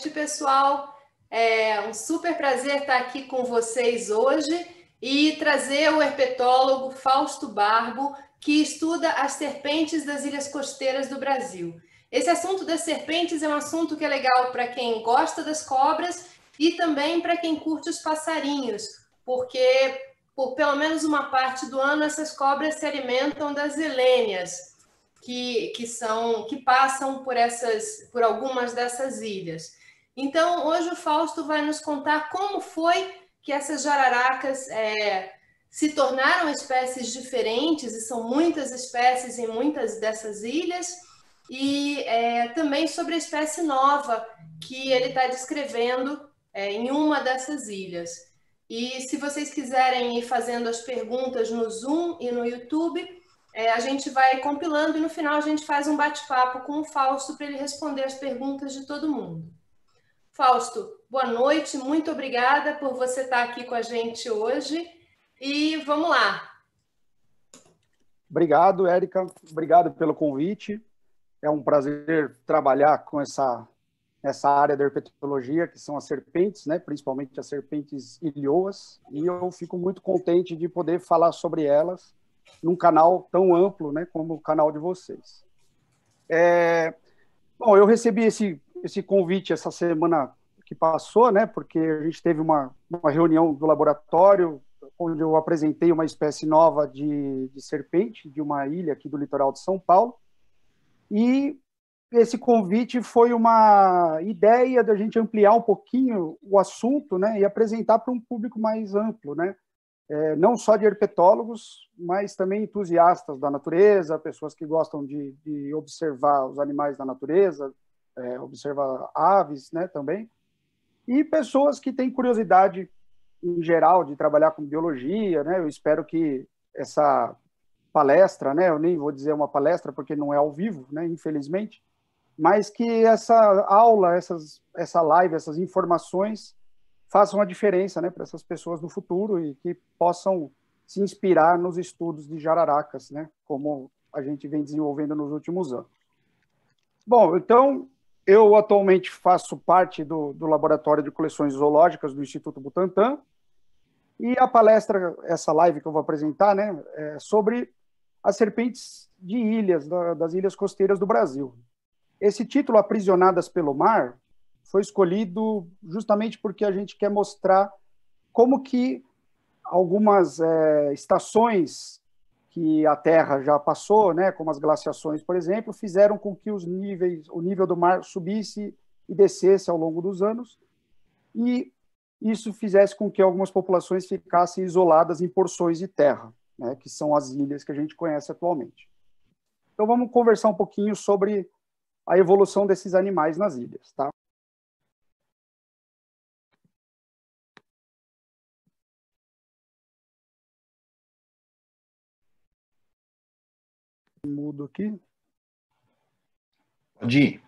noite, pessoal. É um super prazer estar aqui com vocês hoje e trazer o herpetólogo Fausto Barbo, que estuda as serpentes das ilhas costeiras do Brasil. Esse assunto das serpentes é um assunto que é legal para quem gosta das cobras e também para quem curte os passarinhos, porque por pelo menos uma parte do ano essas cobras se alimentam das elênias, que passam por algumas dessas ilhas. Então, hoje o Fausto vai nos contar como foi que essas jararacas se tornaram espécies diferentes, e são muitas espécies em muitas dessas ilhas, e também sobre a espécie nova que ele está descrevendo em uma dessas ilhas. E se vocês quiserem ir fazendo as perguntas no Zoom e no YouTube, a gente vai compilando e no final a gente faz um bate-papo com o Fausto para ele responder as perguntas de todo mundo. Fausto, boa noite, muito obrigada por você estar aqui com a gente hoje e vamos lá. Obrigado, Érica, obrigado pelo convite. É um prazer trabalhar com essa área da herpetologia, que são as serpentes, né? Principalmente as serpentes ilhoas, e eu fico muito contente de poder falar sobre elas num canal tão amplo, né, como o canal de vocês. Bom, eu recebi esse convite essa semana que passou, né, porque a gente teve uma reunião do laboratório onde eu apresentei uma espécie nova de serpente de uma ilha aqui do litoral de São Paulo, e esse convite foi uma ideia da gente ampliar um pouquinho o assunto, né, e apresentar para um público mais amplo, né, não só de herpetólogos, mas também entusiastas da natureza, pessoas que gostam de observar os animais da natureza, observar aves, né, também, e pessoas que têm curiosidade, em geral, de trabalhar com biologia, né. Eu espero que essa palestra, né, eu nem vou dizer uma palestra porque não é ao vivo, né, infelizmente, mas que essa aula, essa live, essas informações façam a diferença, né, para essas pessoas no futuro e que possam se inspirar nos estudos de jararacas, né, como a gente vem desenvolvendo nos últimos anos. Bom, então, eu atualmente faço parte do Laboratório de Coleções Zoológicas do Instituto Butantan, e a palestra, essa live que eu vou apresentar, né, é sobre as serpentes de ilhas, das ilhas costeiras do Brasil. Esse título, Aprisionadas pelo Mar, foi escolhido justamente porque a gente quer mostrar como que algumas estações que a Terra já passou, né, como as glaciações, por exemplo, fizeram com que o nível do mar subisse e descesse ao longo dos anos, e isso fizesse com que algumas populações ficassem isoladas em porções de terra, né, que são as ilhas que a gente conhece atualmente. Então vamos conversar um pouquinho sobre a evolução desses animais nas ilhas, tá? Mudo aqui. Pode ir.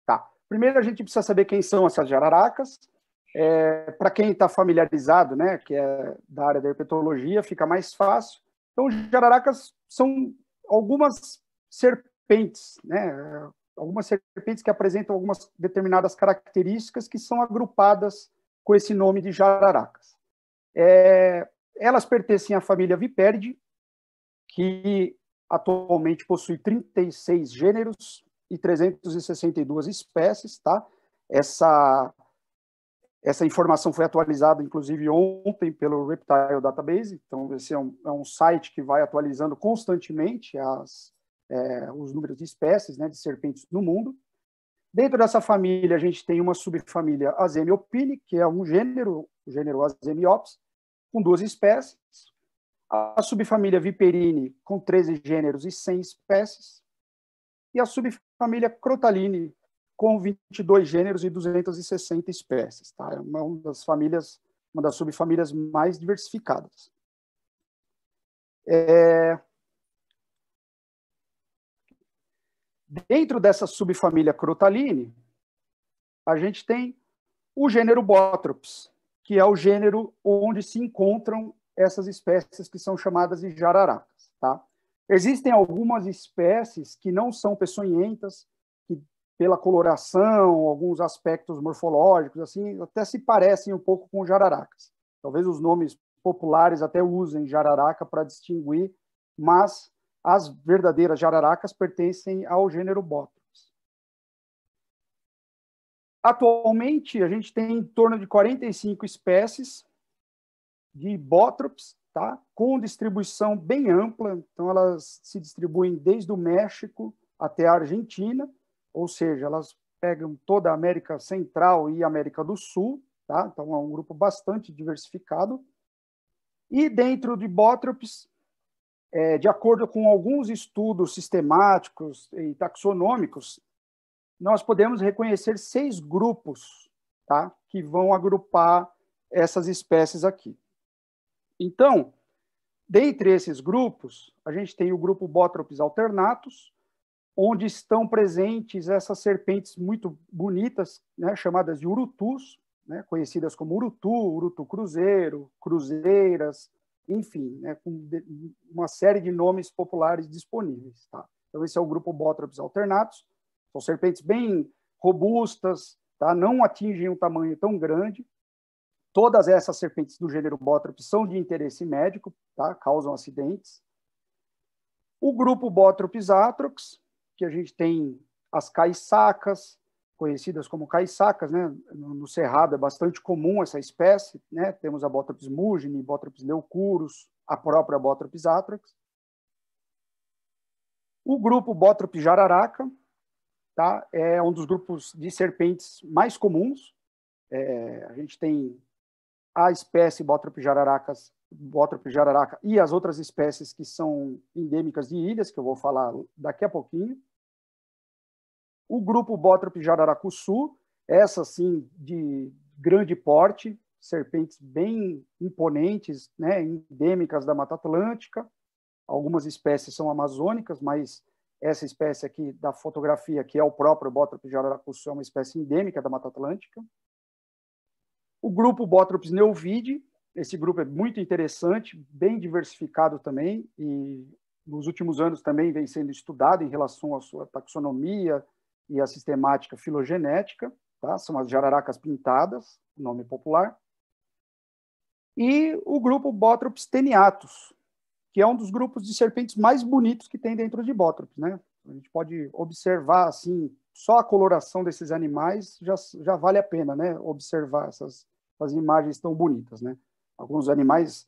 Tá. Primeiro a gente precisa saber quem são essas jararacas. Para quem está familiarizado, né, que é da área da herpetologia, fica mais fácil. Então, jararacas são algumas serpentes, né, algumas serpentes que apresentam algumas determinadas características que são agrupadas com esse nome de jararacas. Elas pertencem à família Viperidae, que atualmente possui 36 gêneros e 362 espécies, tá? Essa informação foi atualizada, inclusive, ontem pelo Reptile Database. Então, esse é um site que vai atualizando constantemente os números de espécies, né, de serpentes no mundo. Dentro dessa família, a gente tem uma subfamília Azemiopine, que é um gênero, o gênero Azemiops, com 2 espécies. A subfamília Viperine, com 13 gêneros e 100 espécies. E a subfamília Crotaline, com 22 gêneros e 260 espécies. Tá? É uma das subfamílias mais diversificadas. Dentro dessa subfamília Crotaline, a gente tem o gênero Botrops, que é o gênero onde se encontram essas espécies que são chamadas de jararacas. Tá? Existem algumas espécies que não são peçonhentas, que pela coloração, alguns aspectos morfológicos, assim, até se parecem um pouco com jararacas. Talvez os nomes populares até usem jararaca para distinguir, mas as verdadeiras jararacas pertencem ao gênero Botrops. Atualmente, a gente tem em torno de 45 espécies de Botrops, tá? Com distribuição bem ampla, então elas se distribuem desde o México até a Argentina, ou seja, elas pegam toda a América Central e América do Sul, tá? Então é um grupo bastante diversificado. E dentro de Botrops, de acordo com alguns estudos sistemáticos e taxonômicos, nós podemos reconhecer 6 grupos, tá? Que vão agrupar essas espécies aqui. Então, dentre esses grupos, a gente tem o grupo Botrops alternatus, onde estão presentes essas serpentes muito bonitas, né, chamadas de urutus, né, conhecidas como urutu, urutu cruzeiro, cruzeiras, enfim, né, com uma série de nomes populares disponíveis. Tá? Então, esse é o grupo Botrops alternatus. São serpentes bem robustas, tá? Não atingem um tamanho tão grande. Todas essas serpentes do gênero Botrops são de interesse médico, tá? Causam acidentes. O grupo Botrops atrox, que a gente tem as caiçacas, conhecidas como caiçacas, né? No Cerrado é bastante comum essa espécie, né? Temos a Botrops mugine, Botrops leucurus, a própria Botrops atrox. O grupo Botrops jararaca, tá? É um dos grupos de serpentes mais comuns. A gente tem a espécie Botrops jararaca e as outras espécies que são endêmicas de ilhas, que eu vou falar daqui a pouquinho. O grupo Botrops jararacuçu, essa sim de grande porte, serpentes bem imponentes, né, endêmicas da Mata Atlântica. Algumas espécies são amazônicas, mas essa espécie aqui da fotografia, que é o próprio Botrops jararacuçu, é uma espécie endêmica da Mata Atlântica. O grupo Botrops neovide, esse grupo é muito interessante, bem diversificado também, e nos últimos anos também vem sendo estudado em relação à sua taxonomia e à sistemática filogenética, tá? São as jararacas pintadas, nome popular. E o grupo Botrops teniatus, que é um dos grupos de serpentes mais bonitos que tem dentro de Botrops, né? A gente pode observar, assim, só a coloração desses animais já vale a pena, né? Observar essas imagens tão bonitas, né? Alguns animais,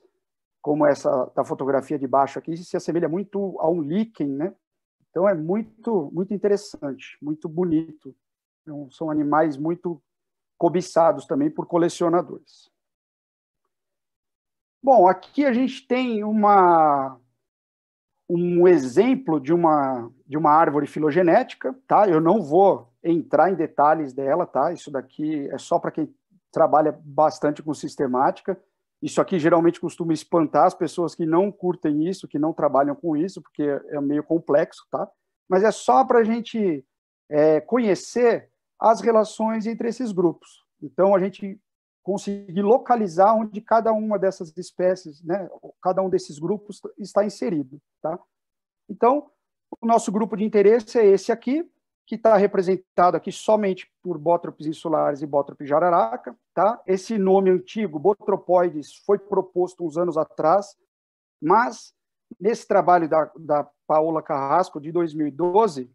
como essa da fotografia de baixo aqui, se assemelha muito a um líquen, né? Então é muito, muito interessante, muito bonito. Então, são animais muito cobiçados também por colecionadores. Bom, aqui a gente tem um exemplo de uma árvore filogenética, tá? Eu não vou entrar em detalhes dela, tá? Isso daqui é só para quem trabalha bastante com sistemática. Isso aqui geralmente costuma espantar as pessoas que não curtem isso, que não trabalham com isso, porque é meio complexo, tá? Mas é só para a gente conhecer as relações entre esses grupos. Então, a gente conseguir localizar onde cada uma dessas espécies, né, cada um desses grupos está inserido, tá? Então, o nosso grupo de interesse é esse aqui, que está representado aqui somente por Botrops insulares e Botrops jararaca, tá? Esse nome antigo, Botropoides, foi proposto uns anos atrás, mas nesse trabalho da Paola Carrasco, de 2012,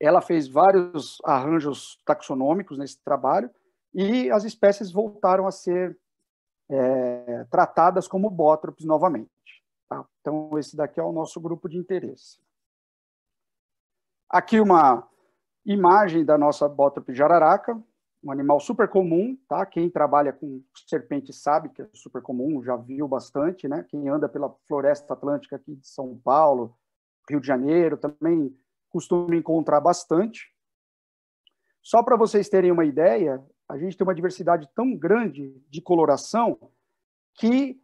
ela fez vários arranjos taxonômicos nesse trabalho e as espécies voltaram a ser tratadas como Botrops novamente. Tá? Então, esse daqui é o nosso grupo de interesse. Aqui uma imagem da nossa Botrops jararaca, um animal super comum, tá? Quem trabalha com serpente sabe que é super comum, já viu bastante, né? Quem anda pela floresta atlântica aqui de São Paulo, Rio de Janeiro, também costuma encontrar bastante. Só para vocês terem uma ideia, a gente tem uma diversidade tão grande de coloração que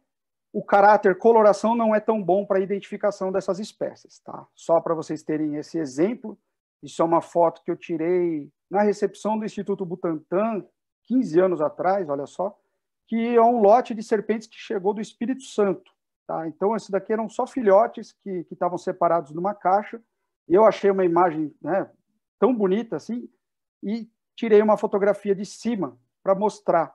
o caráter coloração não é tão bom para a identificação dessas espécies, tá? Só para vocês terem esse exemplo, isso é uma foto que eu tirei na recepção do Instituto Butantan, 15 anos atrás, olha só, que é um lote de serpentes que chegou do Espírito Santo, tá? Então, esses daqui eram só filhotes que estavam separados numa caixa, e eu achei uma imagem, né, tão bonita assim, e tirei uma fotografia de cima para mostrar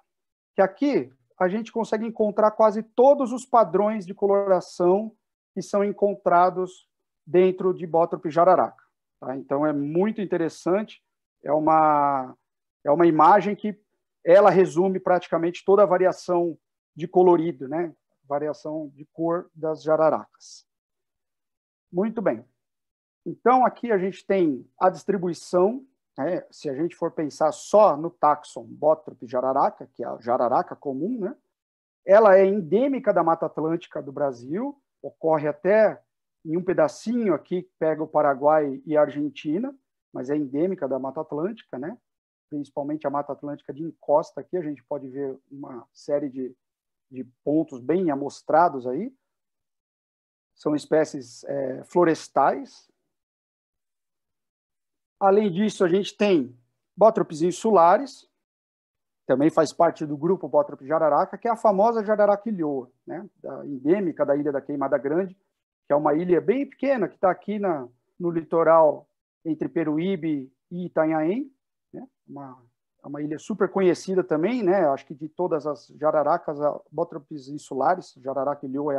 que aqui a gente consegue encontrar quase todos os padrões de coloração que são encontrados dentro de Bótrope jararaca. Tá? Então, é muito interessante, é uma imagem que ela resume praticamente toda a variação de colorido, né? Variação de cor das jararacas. Muito bem. Então, aqui a gente tem a distribuição, né? Se a gente for pensar só no táxon Bótrope jararaca, que é a jararaca comum, né? Ela é endêmica da Mata Atlântica do Brasil, ocorre até em um pedacinho aqui que pega o Paraguai e a Argentina, mas é endêmica da Mata Atlântica, né? Principalmente a Mata Atlântica de encosta aqui, a gente pode ver uma série de pontos bem amostrados aí. São espécies florestais. Além disso, a gente tem Bótropes insulares, também faz parte do grupo Bótrope jararaca, que é a famosa jararaca ilhoa, né? Endêmica da Ilha da Queimada Grande, que é uma ilha bem pequena, que está aqui no litoral entre Peruíbe e Itanhaém, né? Uma ilha super conhecida também, né? Acho que de todas as jararacas, a Bótropes insulares, jararaca ilhoa é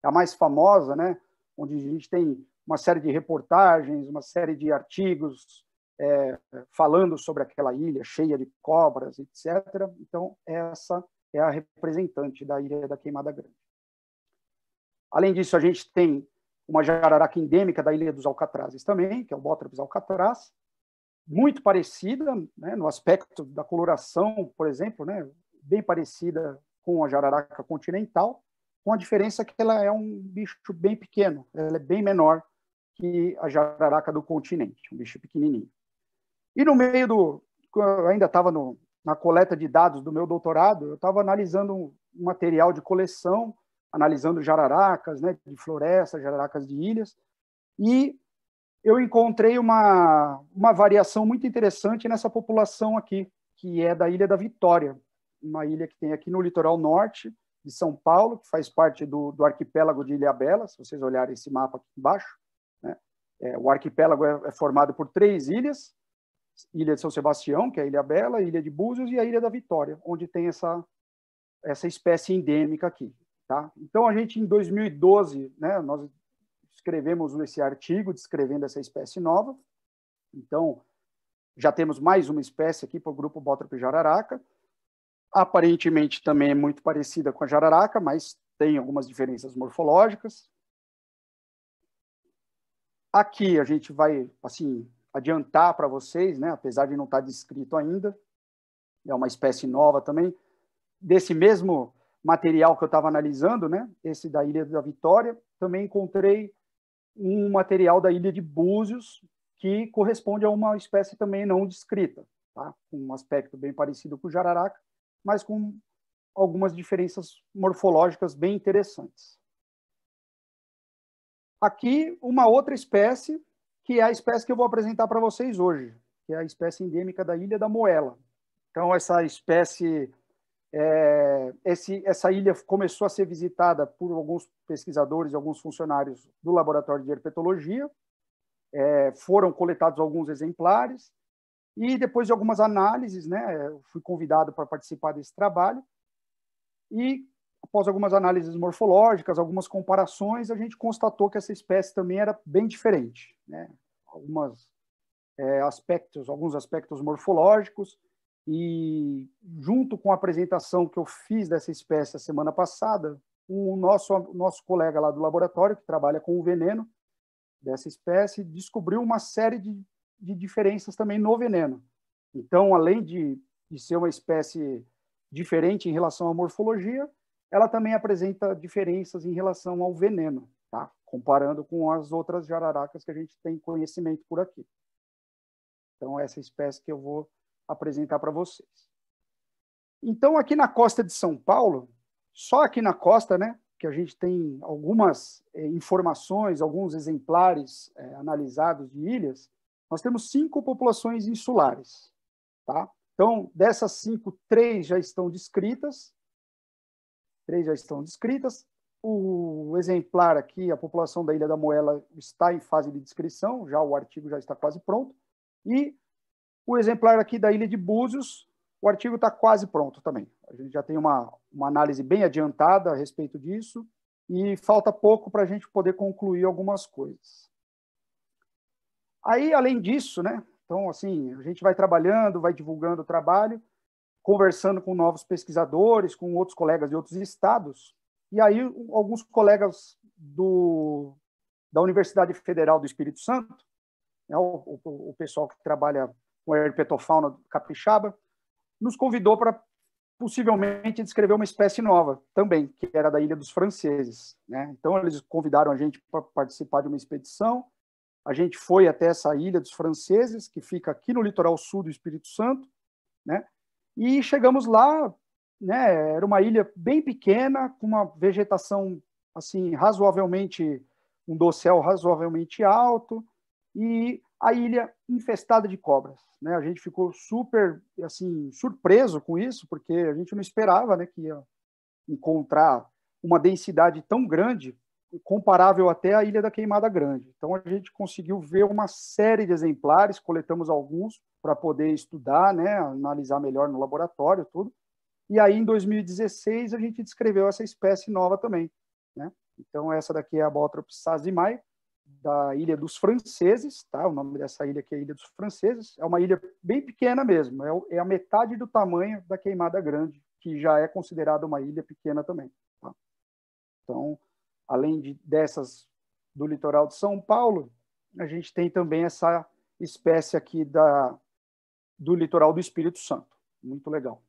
a mais famosa, né? Onde a gente tem uma série de reportagens, uma série de artigos falando sobre aquela ilha cheia de cobras, etc. Então, essa é a representante da Ilha da Queimada Grande. Além disso, a gente tem uma jararaca endêmica da Ilha dos Alcatrazes também, que é o Bótropes alcatraz, muito parecida, né, no aspecto da coloração, por exemplo, né, bem parecida com a jararaca continental, com a diferença que ela é um bicho bem pequeno, ela é bem menor que a jararaca do continente, um bicho pequenininho. E no meio eu ainda estava na coleta de dados do meu doutorado, eu estava analisando um material de coleção, analisando jararacas, né, de florestas, jararacas de ilhas, e eu encontrei uma variação muito interessante nessa população aqui, que é da Ilha da Vitória, uma ilha que tem aqui no litoral norte de São Paulo, que faz parte do arquipélago de Ilhabela, se vocês olharem esse mapa aqui embaixo, né? O arquipélago é formado por 3 ilhas, Ilha de São Sebastião, que é a Ilhabela, a Ilha de Búzios e a Ilha da Vitória, onde tem essa espécie endêmica aqui. Tá? Então, a gente, em 2012, né, nós escrevemos esse artigo descrevendo essa espécie nova. Então, já temos mais uma espécie aqui para o grupo Bótrope jararaca. Aparentemente, também é muito parecida com a jararaca, mas tem algumas diferenças morfológicas. Aqui a gente vai, assim, adiantar para vocês, né, apesar de não estar descrito ainda, é uma espécie nova também, desse mesmo material que eu estava analisando, né, esse da Ilha da Vitória, também encontrei um material da Ilha de Búzios, que corresponde a uma espécie também não descrita, tá? Com um aspecto bem parecido com o jararaca, mas com algumas diferenças morfológicas bem interessantes. Aqui, uma outra espécie, que é a espécie que eu vou apresentar para vocês hoje, que é a espécie endêmica da Ilha da Moela. Então, essa espécie, essa ilha começou a ser visitada por alguns pesquisadores e alguns funcionários do Laboratório de Herpetologia, foram coletados alguns exemplares, e depois de algumas análises, né, eu fui convidado para participar desse trabalho, e após algumas análises morfológicas, algumas comparações, a gente constatou que essa espécie também era bem diferente, né? Alguns aspectos morfológicos, e junto com a apresentação que eu fiz dessa espécie a semana passada, o nosso colega lá do laboratório, que trabalha com o veneno dessa espécie, descobriu uma série de diferenças também no veneno. Então, além de ser uma espécie diferente em relação à morfologia, ela também apresenta diferenças em relação ao veneno, tá? Comparando com as outras jararacas que a gente tem conhecimento por aqui. Então, essa espécie que eu vou apresentar para vocês. Então, aqui na costa de São Paulo, só aqui na costa, né, que a gente tem algumas informações, alguns exemplares analisados de ilhas, nós temos 5 populações insulares. Tá? Então, dessas 5, 3 já estão descritas. O exemplar aqui, a população da Ilha da Moela, está em fase de descrição, já o artigo já está quase pronto. E O exemplar aqui da Ilha de Búzios, o artigo está quase pronto também. A gente já tem uma análise bem adiantada a respeito disso e falta pouco para a gente poder concluir algumas coisas. Aí, além disso, né? Então, assim, a gente vai trabalhando, vai divulgando o trabalho, conversando com novos pesquisadores, com outros colegas de outros estados, e aí alguns colegas da Universidade Federal do Espírito Santo, né, o pessoal que trabalha com a herpetofauna capixaba, nos convidou para possivelmente descrever uma espécie nova também, que era da Ilha dos Franceses, né? Então, eles convidaram a gente para participar de uma expedição. A gente foi até essa Ilha dos Franceses, que fica aqui no litoral sul do Espírito Santo, né? E chegamos lá, né? Era uma ilha bem pequena, com uma vegetação assim razoavelmente, um dossel razoavelmente alto, e a ilha infestada de cobras, né? A gente ficou super assim surpreso com isso, porque a gente não esperava, né, que ia encontrar uma densidade tão grande, comparável até à Ilha da Queimada Grande. Então a gente conseguiu ver uma série de exemplares, coletamos alguns para poder estudar, né, analisar melhor no laboratório, tudo. E aí em 2016 a gente descreveu essa espécie nova também, né? Então essa daqui é a Bothrops sazimai, da Ilha dos Franceses, tá? O nome dessa ilha aqui é Ilha dos Franceses. É uma ilha bem pequena mesmo, é a metade do tamanho da Queimada Grande, que já é considerada uma ilha pequena também, tá? Então, além dessas do litoral de São Paulo, a gente tem também essa espécie aqui do litoral do Espírito Santo. Muito legal.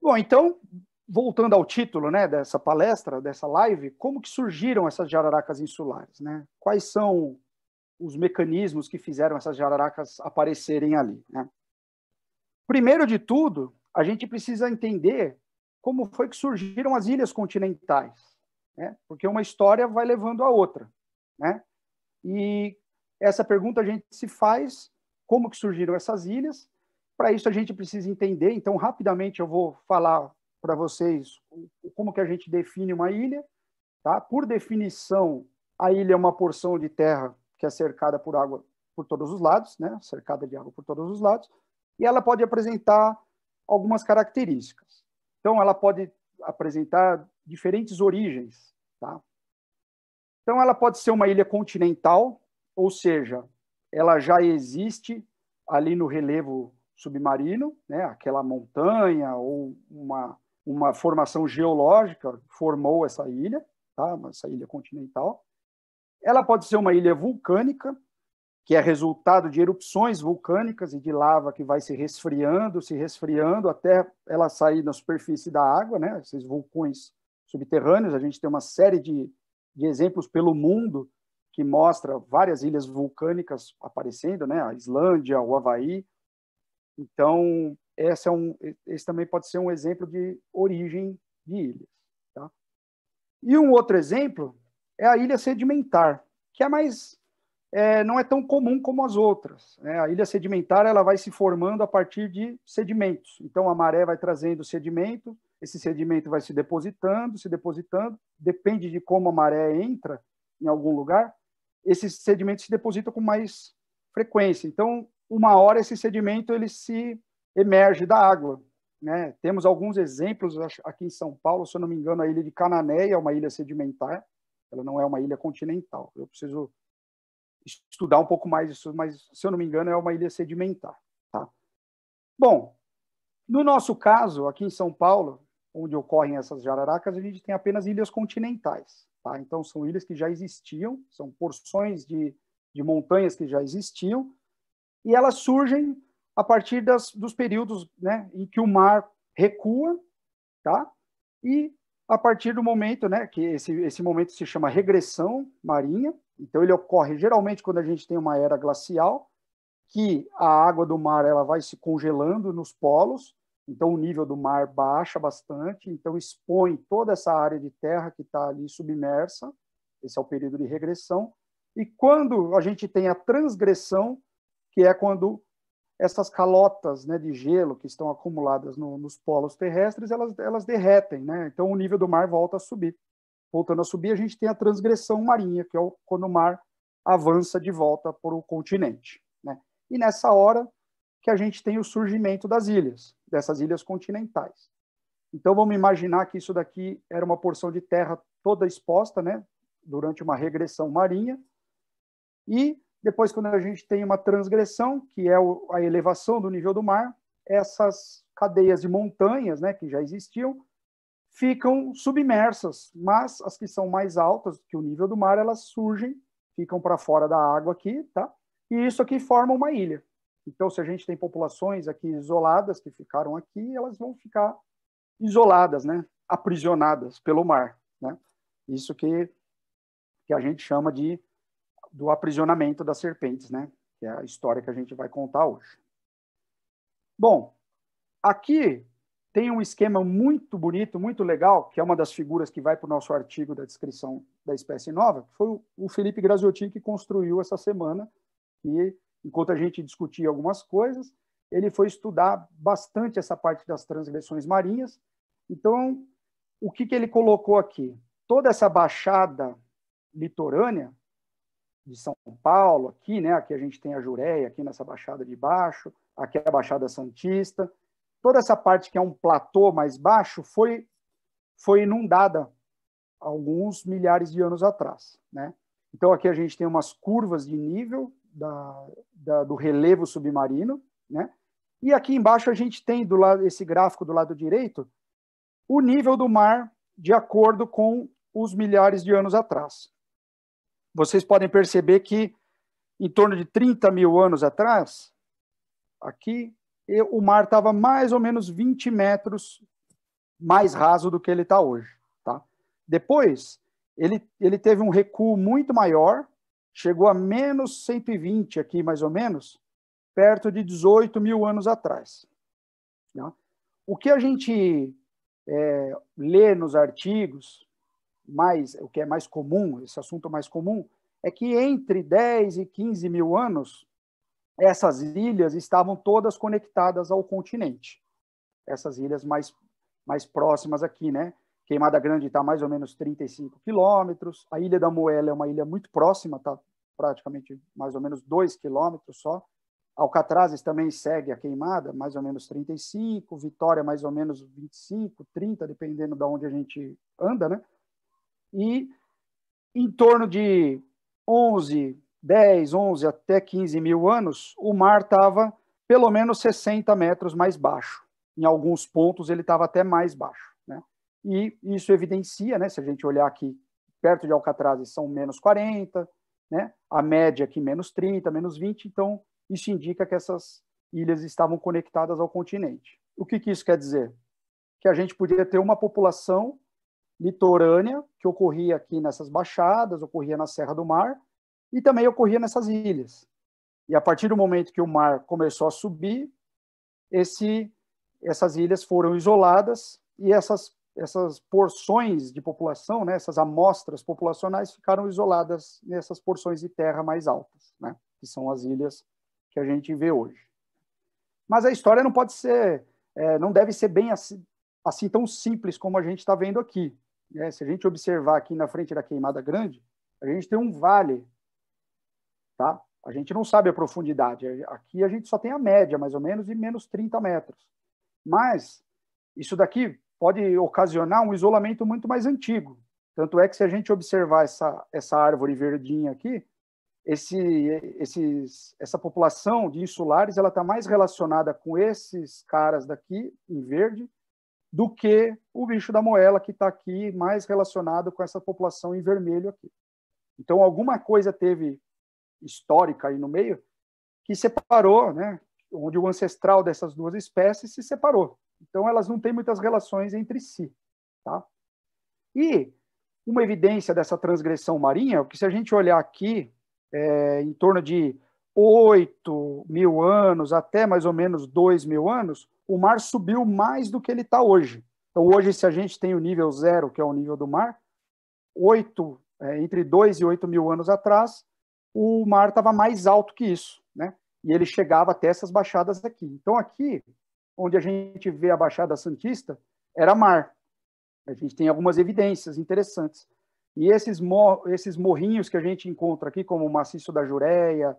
Bom, então, voltando ao título, né, dessa palestra, dessa live, como que surgiram essas jararacas insulares, né? Quais são os mecanismos que fizeram essas jararacas aparecerem ali, né? Primeiro de tudo, a gente precisa entender como foi que surgiram as ilhas continentais, né? Porque uma história vai levando a outra, né? E essa pergunta a gente se faz, como que surgiram essas ilhas? Para isso a gente precisa entender, então rapidamente eu vou falar para vocês como que a gente define uma ilha, tá? Por definição, a ilha é uma porção de terra que é cercada por água por todos os lados, né? Cercada de água por todos os lados, e ela pode apresentar algumas características. Então, ela pode apresentar diferentes origens, tá? Então, ela pode ser uma ilha continental, ou seja, ela já existe ali no relevo submarino, né? Aquela montanha ou uma formação geológica formou essa ilha, tá? Essa ilha continental. Ela pode ser uma ilha vulcânica, que é resultado de erupções vulcânicas e de lava que vai se resfriando até ela sair na superfície da água, né? Esses vulcões subterrâneos, a gente tem uma série de exemplos pelo mundo que mostra várias ilhas vulcânicas aparecendo, né? A Islândia, o Havaí. Então, esse também pode ser um exemplo de origem de ilhas, tá? E um outro exemplo é a ilha sedimentar, que é mais não é tão comum como as outras, né? A ilha sedimentar ela vai se formando a partir de sedimentos. Então, a maré vai trazendo sedimento, esse sedimento vai se depositando, depende de como a maré entra em algum lugar, esses sedimentos se depositam com mais frequência. Então, uma hora esse sedimento ele se emerge da água, né? Temos alguns exemplos aqui em São Paulo, se eu não me engano, a ilha de Cananéia é uma ilha sedimentar, ela não é uma ilha continental. Eu preciso estudar um pouco mais isso, mas, se eu não me engano, é uma ilha sedimentar, tá? Bom, no nosso caso, aqui em São Paulo, onde ocorrem essas jararacas, a gente tem apenas ilhas continentais, tá? Então, são ilhas que já existiam, são porções de montanhas que já existiam, e elas surgem a partir dos períodos, né, em que o mar recua, tá? E a partir do momento, né, que esse momento se chama regressão marinha, então ele ocorre geralmente quando a gente tem uma era glacial, que a água do mar ela vai se congelando nos polos, então o nível do mar baixa bastante, então expõe toda essa área de terra que está ali submersa, esse é o período de regressão, e quando a gente tem a transgressão, que é quando essas calotas, né, de gelo que estão acumuladas nos polos terrestres, elas derretem, né? Então o nível do mar volta a subir. Voltando a subir, a gente tem a transgressão marinha, que é quando o mar avança de volta para o continente, né? e nessa hora que a gente tem o surgimento das ilhas, dessas ilhas continentais. Então, vamos imaginar que isso daqui era uma porção de terra toda exposta, né, durante uma regressão marinha, e depois, quando a gente tem uma transgressão, que é a elevação do nível do mar, essas cadeias de montanhas, né, que já existiam, ficam submersas, mas as que são mais altas que o nível do mar, elas surgem, ficam para fora da água aqui, tá? E isso aqui forma uma ilha. Então, se a gente tem populações aqui isoladas, que ficaram aqui, elas vão ficar isoladas, né? Aprisionadas pelo mar, né? Isso que a gente chama do aprisionamento das serpentes, né? Que é a história que a gente vai contar hoje. Bom, aqui tem um esquema muito bonito, muito legal, que é uma das figuras que vai para o nosso artigo da descrição da espécie nova, que foi o Felipe Graziotin que construiu essa semana, e enquanto a gente discutia algumas coisas, ele foi estudar bastante essa parte das transgressões marinhas. Então, o que ele colocou aqui? Toda essa baixada litorânea de São Paulo, aqui, né? Aqui a gente tem a Jureia, aqui nessa baixada de baixo, aqui é a Baixada Santista. Toda essa parte que é um platô mais baixo foi inundada alguns milhares de anos atrás, né? Então, aqui a gente tem umas curvas de nível do relevo submarino, né? E aqui embaixo a gente tem, esse gráfico do lado direito, o nível do mar de acordo com os milhares de anos atrás. Vocês podem perceber que em torno de 30 mil anos atrás, aqui, o mar estava mais ou menos 20 metros mais raso do que ele está hoje. Tá? Depois, ele teve um recuo muito maior, chegou a menos 120 aqui, mais ou menos, perto de 18 mil anos atrás. Tá? O que a gente lê nos artigos, o que é mais comum, esse assunto mais comum, é que entre 10 e 15 mil anos, essas ilhas estavam todas conectadas ao continente. Essas ilhas mais próximas aqui, né? Queimada Grande está mais ou menos 35 quilômetros. A Ilha da Moela é uma ilha muito próxima, está praticamente mais ou menos 2 quilômetros só. Alcatrazes também segue a queimada, mais ou menos 35. Vitória, mais ou menos 25, 30, dependendo de onde a gente anda, né? E em torno de 10, 11 até 15 mil anos, o mar estava pelo menos 60 metros mais baixo. Em alguns pontos ele estava até mais baixo, né? E isso evidencia, né, se a gente olhar aqui, perto de Alcatrazes são menos 40, né? A média aqui menos 30, menos 20, então isso indica que essas ilhas estavam conectadas ao continente. O que isso quer dizer? Que a gente podia ter uma população litorânea, que ocorria aqui nessas baixadas, ocorria na Serra do Mar, e também ocorria nessas ilhas. E a partir do momento que o mar começou a subir, essas ilhas foram isoladas, e essas porções de população, né, essas amostras populacionais, ficaram isoladas nessas porções de terra mais altas, né, que são as ilhas que a gente vê hoje. Mas a história não pode ser, não deve ser bem assim tão simples como a gente está vendo aqui. Né? Se a gente observar aqui na frente da Queimada Grande, a gente tem um vale, tá? A gente não sabe a profundidade. Aqui a gente só tem a média, mais ou menos, de menos 30 metros. Mas isso daqui pode ocasionar um isolamento muito mais antigo. Tanto é que se a gente observar essa árvore verdinha aqui, essa população de insulares, ela está mais relacionada com esses caras daqui, em verde, do que o bicho da moela, que está aqui mais relacionado com essa população em vermelho aqui. Então, alguma coisa teve histórica aí no meio que separou, né, onde o ancestral dessas duas espécies se separou. Então, elas não têm muitas relações entre si. Tá? E uma evidência dessa transgressão marinha é que, se a gente olhar aqui, em torno de 8 mil anos até mais ou menos 2 mil anos, o mar subiu mais do que ele está hoje. Então, hoje, se a gente tem o nível 0, que é o nível do mar, entre 2 e 8 mil anos atrás, o mar estava mais alto que isso, né? E ele chegava até essas baixadas aqui. Então, aqui, onde a gente vê a Baixada Santista, era mar. A gente tem algumas evidências interessantes. E esses morrinhos que a gente encontra aqui, como o Maciço da Jureia,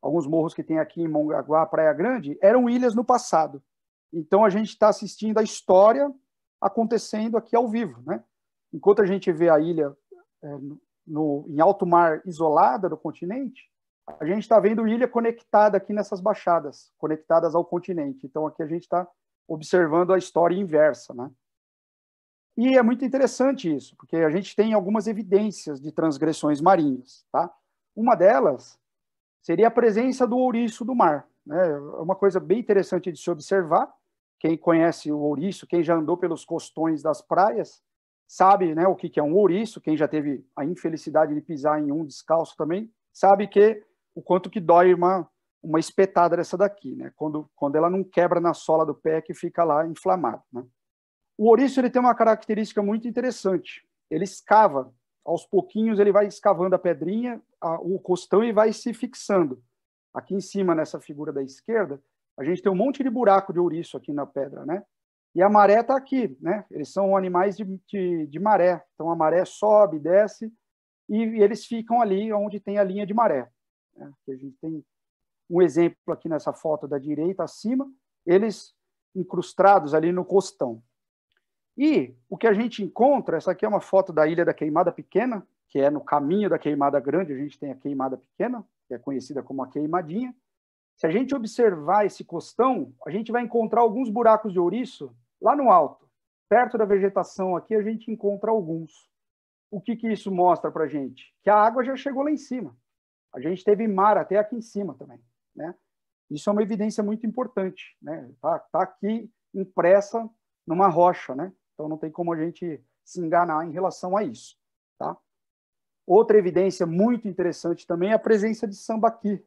alguns morros que tem aqui em Mongaguá, Praia Grande, eram ilhas no passado. Então, a gente está assistindo a história acontecendo aqui ao vivo, né? Enquanto a gente vê a ilha em alto mar isolada do continente, a gente está vendo ilha conectada aqui nessas baixadas, conectadas ao continente. Então, aqui a gente está observando a história inversa, né? E é muito interessante isso, porque a gente tem algumas evidências de transgressões marinhas, tá? Uma delas seria a presença do ouriço do mar, né? É uma coisa bem interessante de se observar. Quem conhece o ouriço, quem já andou pelos costões das praias, sabe, né, o que é um ouriço. Quem já teve a infelicidade de pisar em um descalço também, sabe o quanto que dói uma espetada dessa daqui, né? Quando ela não quebra na sola do pé, que fica lá inflamado, né? O ouriço ele tem uma característica muito interessante. Ele escava, aos pouquinhos ele vai escavando a pedrinha, o costão, e vai se fixando. Aqui em cima, nessa figura da esquerda, a gente tem um monte de buraco de ouriço aqui na pedra, né? E a maré está aqui, né? Eles são animais de maré. Então, a maré sobe, desce, e eles ficam ali onde tem a linha de maré, né? A gente tem um exemplo aqui nessa foto da direita, acima, eles incrustados ali no costão. E o que a gente encontra, essa aqui é uma foto da Ilha da Queimada Pequena, que é no caminho da Queimada Grande, a gente tem a Queimada Pequena, que é conhecida como a Queimadinha. Se a gente observar esse costão, a gente vai encontrar alguns buracos de ouriço lá no alto. Perto da vegetação aqui, a gente encontra alguns. O que isso mostra para a gente? Que a água já chegou lá em cima. A gente teve mar até aqui em cima também, né? Isso é uma evidência muito importante, né? Tá aqui impressa numa rocha, né? Então, não tem como a gente se enganar em relação a isso, tá? Outra evidência muito interessante também é a presença de sambaqui.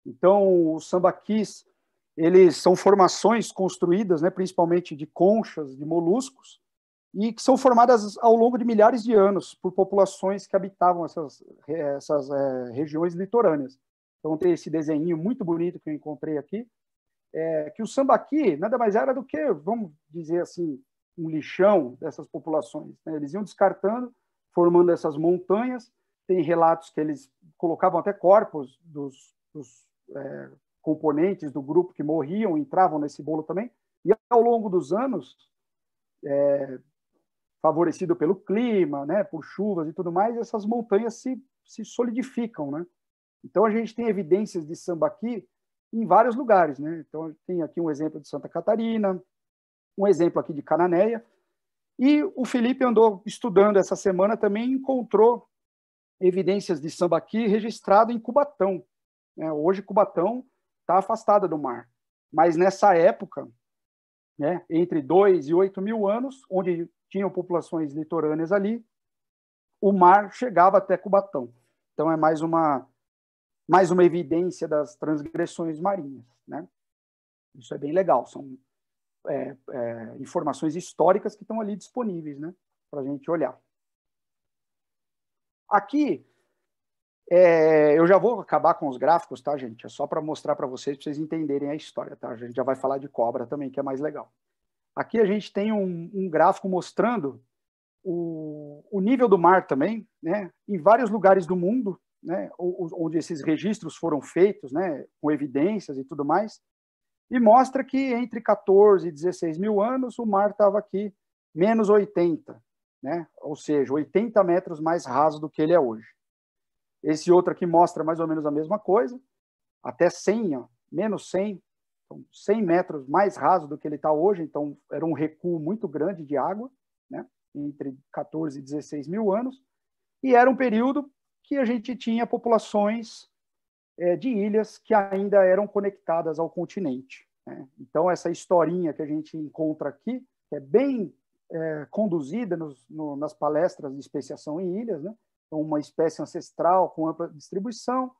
Então, os sambaquis, eles são formações construídas, né, principalmente de conchas, de moluscos, e que são formadas ao longo de milhares de anos por populações que habitavam essas regiões litorâneas. Então, tem esse desenho muito bonito que eu encontrei aqui, que o sambaqui nada mais era do que, vamos dizer assim, um lixão dessas populações, né? Eles iam descartando, formando essas montanhas. Tem relatos que eles colocavam até corpos dos componentes do grupo que morriam, entravam nesse bolo também. E ao longo dos anos, favorecido pelo clima, né, por chuvas e tudo mais, essas montanhas se solidificam, né? Então, a gente tem evidências de sambaqui em vários lugares, né? Então, tem aqui um exemplo de Santa Catarina, um exemplo aqui de Cananéia, e o Felipe andou estudando essa semana também, encontrou evidências de sambaqui registrado em Cubatão, né? Hoje, Cubatão está afastada do mar, mas nessa época, né, entre 2 e 8 mil anos, onde tinham populações litorâneas ali, o mar chegava até Cubatão. Então, é mais uma evidência das transgressões marinhas, né? Isso é bem legal, são informações históricas que estão ali disponíveis, né, para a gente olhar. Aqui, eu já vou acabar com os gráficos, tá, gente? É só para mostrar para vocês entenderem a história, tá? A gente já vai falar de cobra também, que é mais legal. Aqui a gente tem um gráfico mostrando o nível do mar também, né, em vários lugares do mundo, né, onde esses registros foram feitos, né, com evidências e tudo mais, e mostra que entre 14 e 16 mil anos o mar estava aqui menos 80, né, ou seja, 80 metros mais raso do que ele é hoje. Esse outro aqui mostra mais ou menos a mesma coisa, até 100, ó, menos 100, então 100 metros mais raso do que ele está hoje, então era um recuo muito grande de água, né, entre 14 e 16 mil anos, e era um período que a gente tinha populações de ilhas que ainda eram conectadas ao continente, né? Então, essa historinha que a gente encontra aqui é bem conduzida nas palestras de especiação em ilhas, né? Então, uma espécie ancestral com ampla distribuição,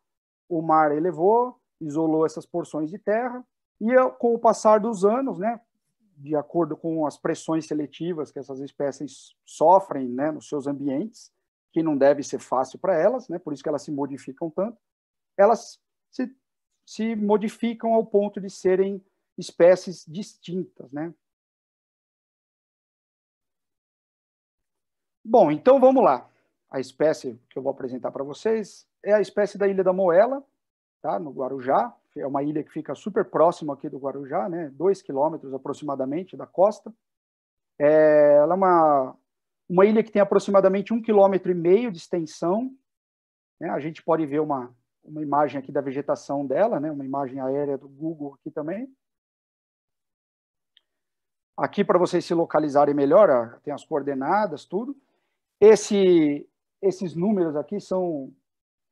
o mar elevou, isolou essas porções de terra, e com o passar dos anos, né, de acordo com as pressões seletivas que essas espécies sofrem, né, nos seus ambientes, que não deve ser fácil para elas, né, por isso que elas se modificam tanto, elas se modificam ao ponto de serem espécies distintas, né? Bom, então vamos lá. A espécie que eu vou apresentar para vocês é a espécie da Ilha da Moela, tá? No Guarujá, é uma ilha que fica super próximo aqui do Guarujá, né? 2 quilômetros aproximadamente da costa. Ela é uma ilha que tem aproximadamente 1,5 km de extensão, né? A gente pode ver uma imagem aqui da vegetação dela, né? Uma imagem aérea do Google aqui também. Aqui, para vocês se localizarem melhor, tem as coordenadas, tudo. Esses números aqui são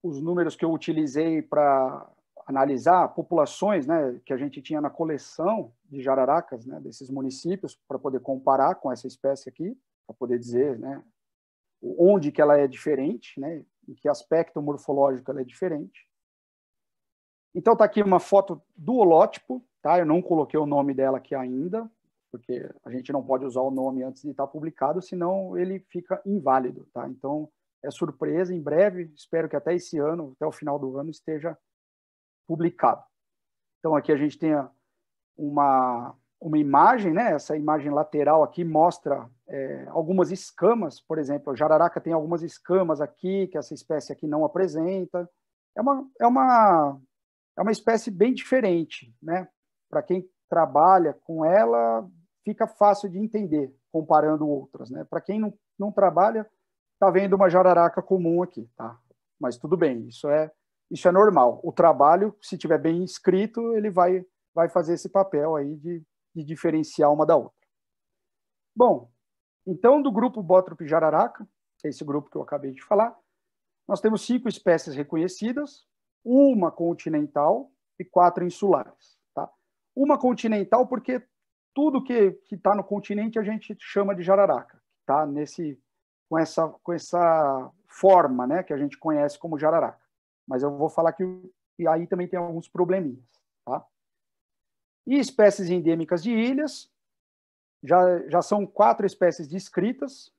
os números que eu utilizei para analisar populações, né, que a gente tinha na coleção de jararacas, né, desses municípios, para poder comparar com essa espécie aqui, para poder dizer, né, onde que ela é diferente, né, em que aspecto morfológico ela é diferente. Então, está aqui uma foto do holótipo, tá? Eu não coloquei o nome dela aqui ainda, porque a gente não pode usar o nome antes de estar publicado, senão ele fica inválido, tá? Então, é surpresa, em breve, espero que até esse ano, até o final do ano, esteja publicado. Então, aqui a gente tem uma imagem, né? Essa imagem lateral aqui mostra algumas escamas, por exemplo, a jararaca tem algumas escamas aqui, que essa espécie aqui não apresenta. É uma espécie bem diferente, né? Para quem trabalha com ela, fica fácil de entender, comparando outras, né? Para quem não trabalha, está vendo uma jararaca comum aqui, tá? Mas tudo bem, isso é normal. O trabalho, se tiver bem escrito, ele vai fazer esse papel aí de diferenciar uma da outra. Bom, então, do grupo Bótrope jararaca, que é esse grupo que eu acabei de falar, nós temos 5 espécies reconhecidas, uma continental e 4 insulares, tá? Uma continental porque tudo que está no continente a gente chama de jararaca, tá? Com essa forma, né, que a gente conhece como jararaca. Mas eu vou falar que aí também tem alguns probleminhas, tá? E espécies endêmicas de ilhas, já são 4 espécies descritas,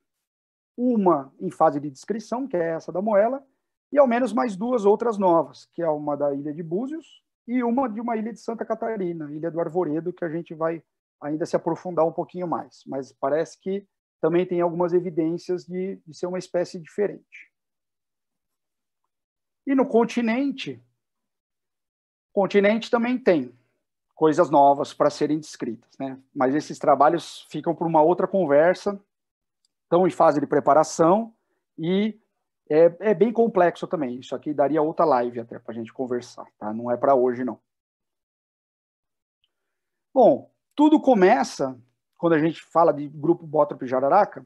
uma em fase de descrição, que é essa da moela, e ao menos mais 2 outras novas, que é uma da ilha de Búzios e uma de uma ilha de Santa Catarina, ilha do Arvoredo, que a gente vai ainda se aprofundar um pouquinho mais. Mas parece que também tem algumas evidências de ser uma espécie diferente. E no continente também tem coisas novas para serem descritas, né? Mas esses trabalhos ficam por uma outra conversa, estão em fase de preparação e é bem complexo também. Isso aqui daria outra live até para a gente conversar, tá? Não é para hoje, não. Bom, tudo começa, quando a gente fala de grupo Bótrope jararaca,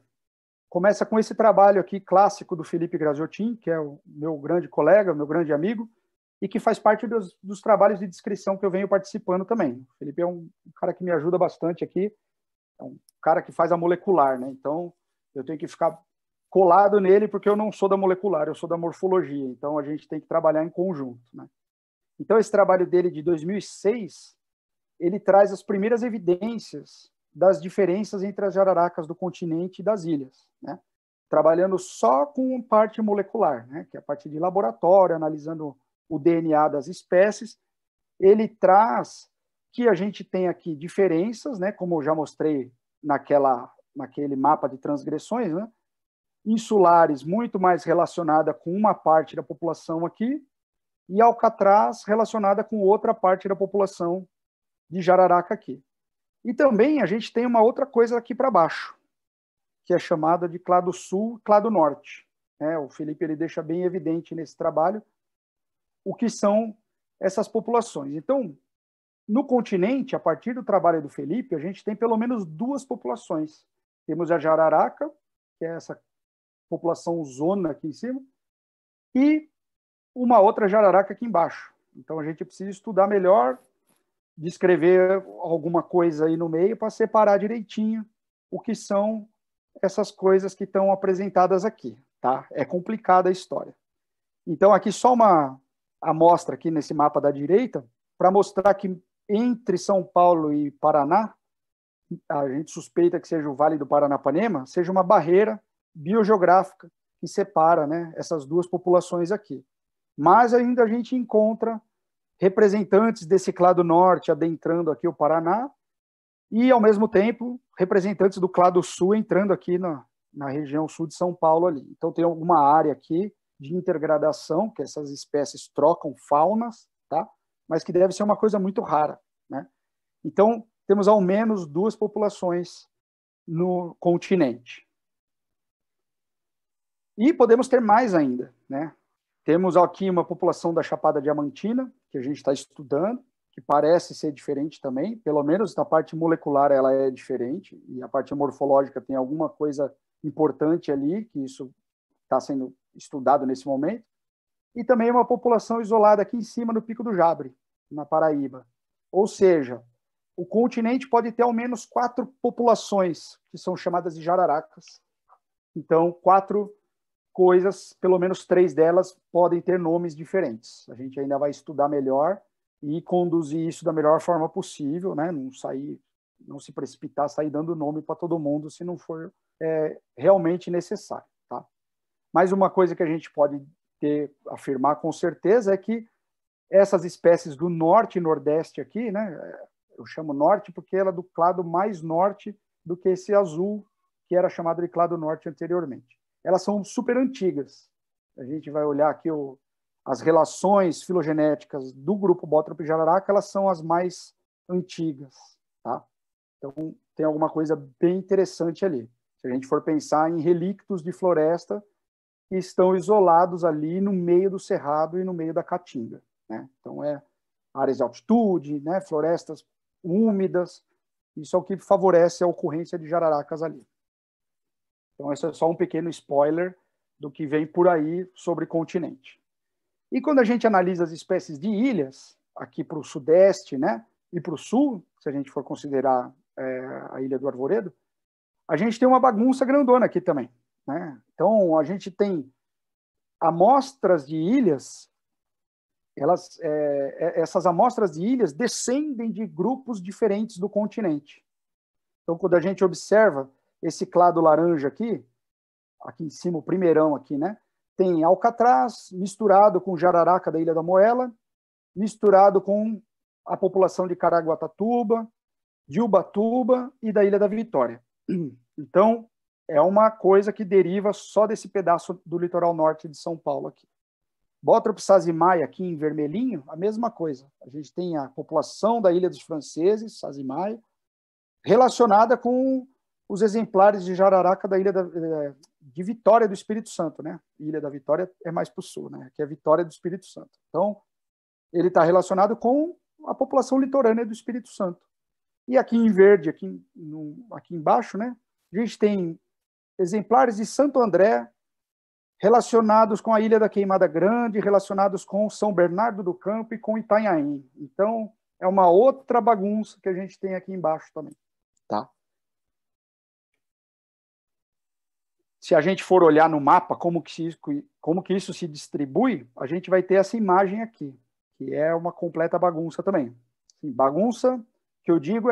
começa com esse trabalho aqui clássico do Felipe Graziotin, que é o meu grande colega, meu grande amigo, e que faz parte dos trabalhos de descrição que eu venho participando também. O Felipe é um cara que me ajuda bastante aqui, é um cara que faz a molecular, né? Então, eu tenho que ficar colado nele, porque eu não sou da molecular, eu sou da morfologia, então a gente tem que trabalhar em conjunto, né? Então, esse trabalho dele de 2006, ele traz as primeiras evidências das diferenças entre as jararacas do continente e das ilhas, né? Trabalhando só com parte molecular, né? Que é a parte de laboratório, analisando o DNA das espécies. Ele traz que a gente tem aqui diferenças, né? Como eu já mostrei naquele mapa de transgressões, né? Insulares muito mais relacionada com uma parte da população aqui, e alcatraz relacionada com outra parte da população de jararaca aqui. E também a gente tem uma outra coisa aqui para baixo, que é chamada de clado sul e clado norte. O Felipe ele deixa bem evidente nesse trabalho o que são essas populações. Então, no continente, a partir do trabalho do Felipe, a gente tem pelo menos 2 populações. Temos a jararaca, que é essa população zona aqui em cima, e uma outra jararaca aqui embaixo. Então, a gente precisa estudar melhor, descrever alguma coisa aí no meio para separar direitinho o que são essas coisas que estão apresentadas aqui, tá? É complicada a história. Então, aqui só uma amostra aqui nesse mapa da direita para mostrar que entre São Paulo e Paraná, a gente suspeita que seja o Vale do Paranapanema, seja uma barreira biogeográfica que separa, né, essas 2 populações aqui. Mas ainda a gente encontra representantes desse clado norte adentrando aqui o Paraná e, ao mesmo tempo, representantes do clado sul entrando aqui na região sul de São Paulo ali. Então, tem alguma área aqui de intergradação, que essas espécies trocam faunas, tá? Mas que deve ser uma coisa muito rara, né? Então, temos ao menos 2 populações no continente. E podemos ter mais ainda, né? Temos aqui uma população da Chapada Diamantina, que a gente está estudando, que parece ser diferente também, pelo menos na parte molecular ela é diferente, e a parte morfológica tem alguma coisa importante ali, que isso está sendo estudado nesse momento. E também uma população isolada aqui em cima, no Pico do Jabre, na Paraíba. Ou seja, o continente pode ter ao menos 4 populações, que são chamadas de jararacas. Então, 4 coisas, pelo menos 3 delas, podem ter nomes diferentes. A gente ainda vai estudar melhor e conduzir isso da melhor forma possível, né? Não se precipitar, sair dando nome para todo mundo se não for realmente necessário. Tá? Mas uma coisa que a gente pode afirmar com certeza é que essas espécies do norte e nordeste aqui, né? Eu chamo norte porque ela é do clado mais norte do que esse azul, que era chamado de clado norte anteriormente. Elas são super antigas. A gente vai olhar aqui as relações filogenéticas do grupo Botrop jararaca, elas são as mais antigas. Tá? Então, tem alguma coisa bem interessante ali. Se a gente for pensar em relictos de floresta que estão isolados ali no meio do cerrado e no meio da caatinga. Né? Então, áreas de altitude, né? Florestas úmidas, isso é o que favorece a ocorrência de jararacas ali. Então, esse é só um pequeno spoiler do que vem por aí sobre continente. E quando a gente analisa as espécies de ilhas, aqui para o sudeste, né, e para o sul, se a gente for considerar a Ilha do Arvoredo, a gente tem uma bagunça grandona aqui também. Né? Então, a gente tem amostras de ilhas, essas amostras de ilhas descendem de grupos diferentes do continente. Então, quando a gente observa esse clado laranja aqui em cima, o primeirão aqui, né? Tem alcatraz misturado com jararaca da Ilha da Moela, misturado com a população de Caraguatatuba, de Ubatuba e da Ilha da Vitória. Então, é uma coisa que deriva só desse pedaço do litoral norte de São Paulo aqui. Botrop sazimaia aqui em vermelhinho, a mesma coisa. A gente tem a população da Ilha dos Franceses, sazimaia, relacionada com os exemplares de jararaca da Ilha de Vitória do Espírito Santo, né? Ilha da Vitória é mais para o sul, né? Que é a Vitória do Espírito Santo. Então, ele está relacionado com a população litorânea do Espírito Santo. E aqui em verde, aqui embaixo, né? A gente tem exemplares de Santo André relacionados com a Ilha da Queimada Grande, relacionados com São Bernardo do Campo e com Itanhaém. Então, é uma outra bagunça que a gente tem aqui embaixo também. Tá? Se a gente for olhar no mapa como que isso se distribui, a gente vai ter essa imagem aqui, que é uma completa bagunça também. Assim, bagunça, que eu digo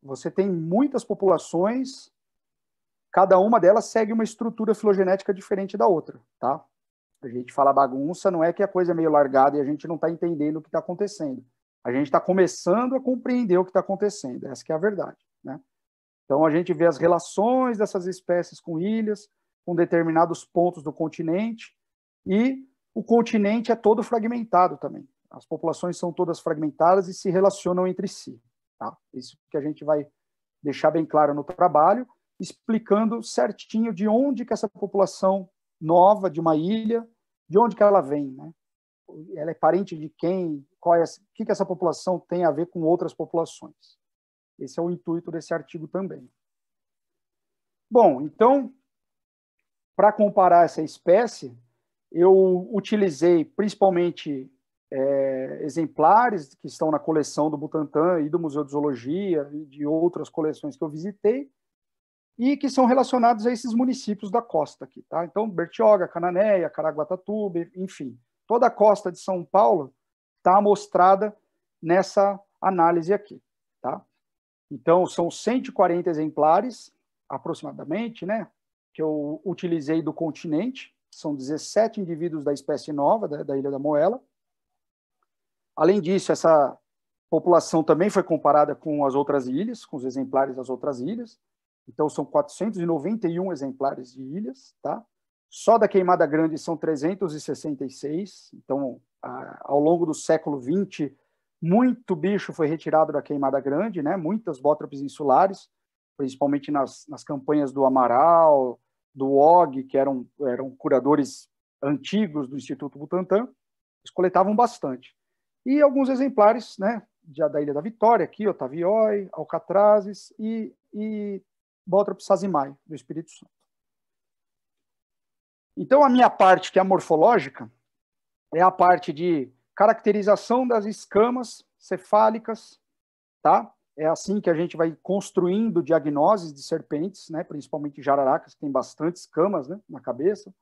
você tem muitas populações, cada uma delas segue uma estrutura filogenética diferente da outra. Tá? A gente fala bagunça, não é que a coisa é meio largada e a gente não está entendendo o que está acontecendo. A gente está começando a compreender o que está acontecendo, essa que é a verdade. Né? Então, a gente vê as relações dessas espécies com ilhas, com determinados pontos do continente, e o continente é todo fragmentado também. As populações são todas fragmentadas e se relacionam entre si. Tá? Isso que a gente vai deixar bem claro no trabalho, explicando certinho de onde que essa população nova de uma ilha, de onde que ela vem. Né? Ela é parente de quem? O que essa população tem a ver com outras populações? Esse é o intuito desse artigo também. Bom, então, para comparar essa espécie, eu utilizei principalmente exemplares que estão na coleção do Butantan e do Museu de Zoologia e de outras coleções que eu visitei e que são relacionados a esses municípios da costa aqui. Tá? Então, Bertioga, Cananéia, Caraguatatuba, enfim, toda a costa de São Paulo está amostrada nessa análise aqui. Tá? Então, são 140 exemplares, aproximadamente, né, que eu utilizei do continente. São 17 indivíduos da espécie nova, da Ilha da Moela. Além disso, essa população também foi comparada com as outras ilhas, com os exemplares das outras ilhas. Então, são 491 exemplares de ilhas. Tá? Só da Queimada Grande são 366. Então, ao longo do século XX, muito bicho foi retirado da Queimada Grande, né? Muitas bótropes insulares, principalmente nas campanhas do Amaral, do Og, que eram curadores antigos do Instituto Butantan. Eles coletavam bastante. E alguns exemplares, né, da Ilha da Vitória, aqui, Otavioi, Alcatrazes e Bótropes sazimai, do Espírito Santo. Então, a minha parte, que é a morfológica, é a parte de caracterização das escamas cefálicas, tá? É assim que a gente vai construindo diagnoses de serpentes, né, principalmente jararacas, que tem bastante escamas, né, na cabeça.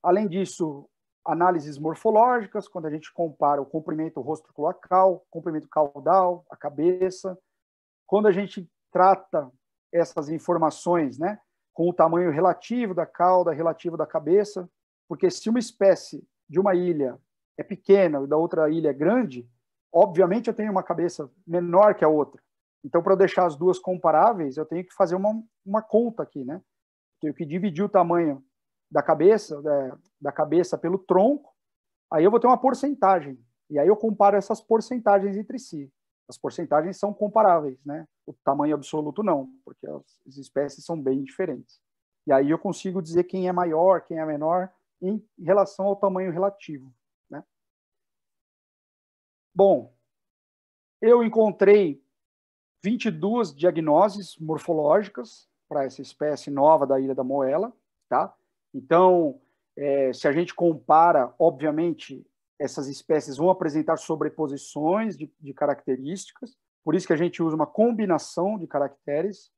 Além disso, análises morfológicas, quando a gente compara o comprimento rostro-cloacal, comprimento caudal, a cabeça. Quando a gente trata essas informações, né, com o tamanho relativo da cauda, relativo da cabeça, porque se uma espécie de uma ilha é pequena e da outra ilha é grande, obviamente eu tenho uma cabeça menor que a outra. Então, para eu deixar as duas comparáveis, eu tenho que fazer uma conta aqui, né? Tenho que dividir o tamanho da cabeça pelo tronco, aí eu vou ter uma porcentagem. E aí eu comparo essas porcentagens entre si. As porcentagens são comparáveis, né? O tamanho absoluto não, porque as espécies são bem diferentes. E aí eu consigo dizer quem é maior, quem é menor, em relação ao tamanho relativo, né? Bom, eu encontrei 22 diagnoses morfológicas para essa espécie nova da Ilha da Moela, tá? Então, se a gente compara, obviamente, essas espécies vão apresentar sobreposições de características, por isso que a gente usa uma combinação de caracteres,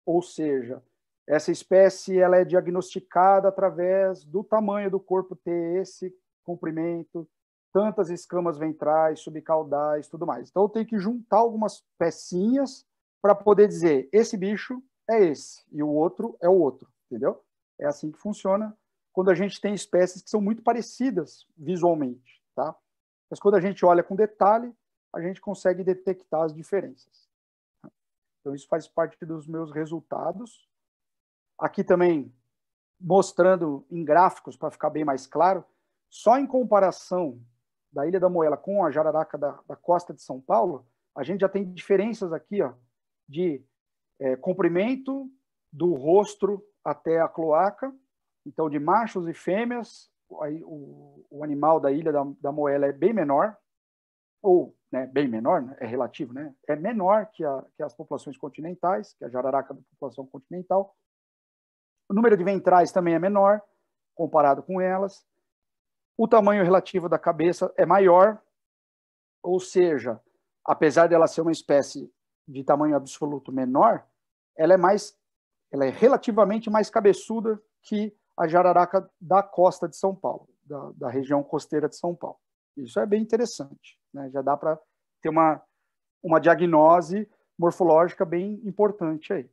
ou seja, essa espécie ela é diagnosticada através do tamanho do corpo ter esse comprimento, tantas escamas ventrais, subcaudais, tudo mais. Então, eu tenho que juntar algumas pecinhas para poder dizer, esse bicho é esse, e o outro é o outro, entendeu? É assim que funciona quando a gente tem espécies que são muito parecidas visualmente, tá? Mas quando a gente olha com detalhe, a gente consegue detectar as diferenças. Então, isso faz parte dos meus resultados. Aqui também, mostrando em gráficos, para ficar bem mais claro, só em comparação da Ilha da Moela com a jararaca da costa de São Paulo, a gente já tem diferenças aqui, ó, de comprimento do rosto até a cloaca. Então, de machos e fêmeas, o animal da Ilha da Moela é bem menor, ou né, bem menor, né, é relativo, né? É menor que as populações continentais, que a jararaca da população continental. O número de ventrais também é menor, comparado com elas. O tamanho relativo da cabeça é maior, ou seja, apesar dela ser uma espécie de tamanho absoluto menor, ela é relativamente mais cabeçuda que a jararaca da costa de São Paulo, da região costeira de São Paulo. Isso é bem interessante, né? Já dá para ter uma diagnose morfológica bem importante aí.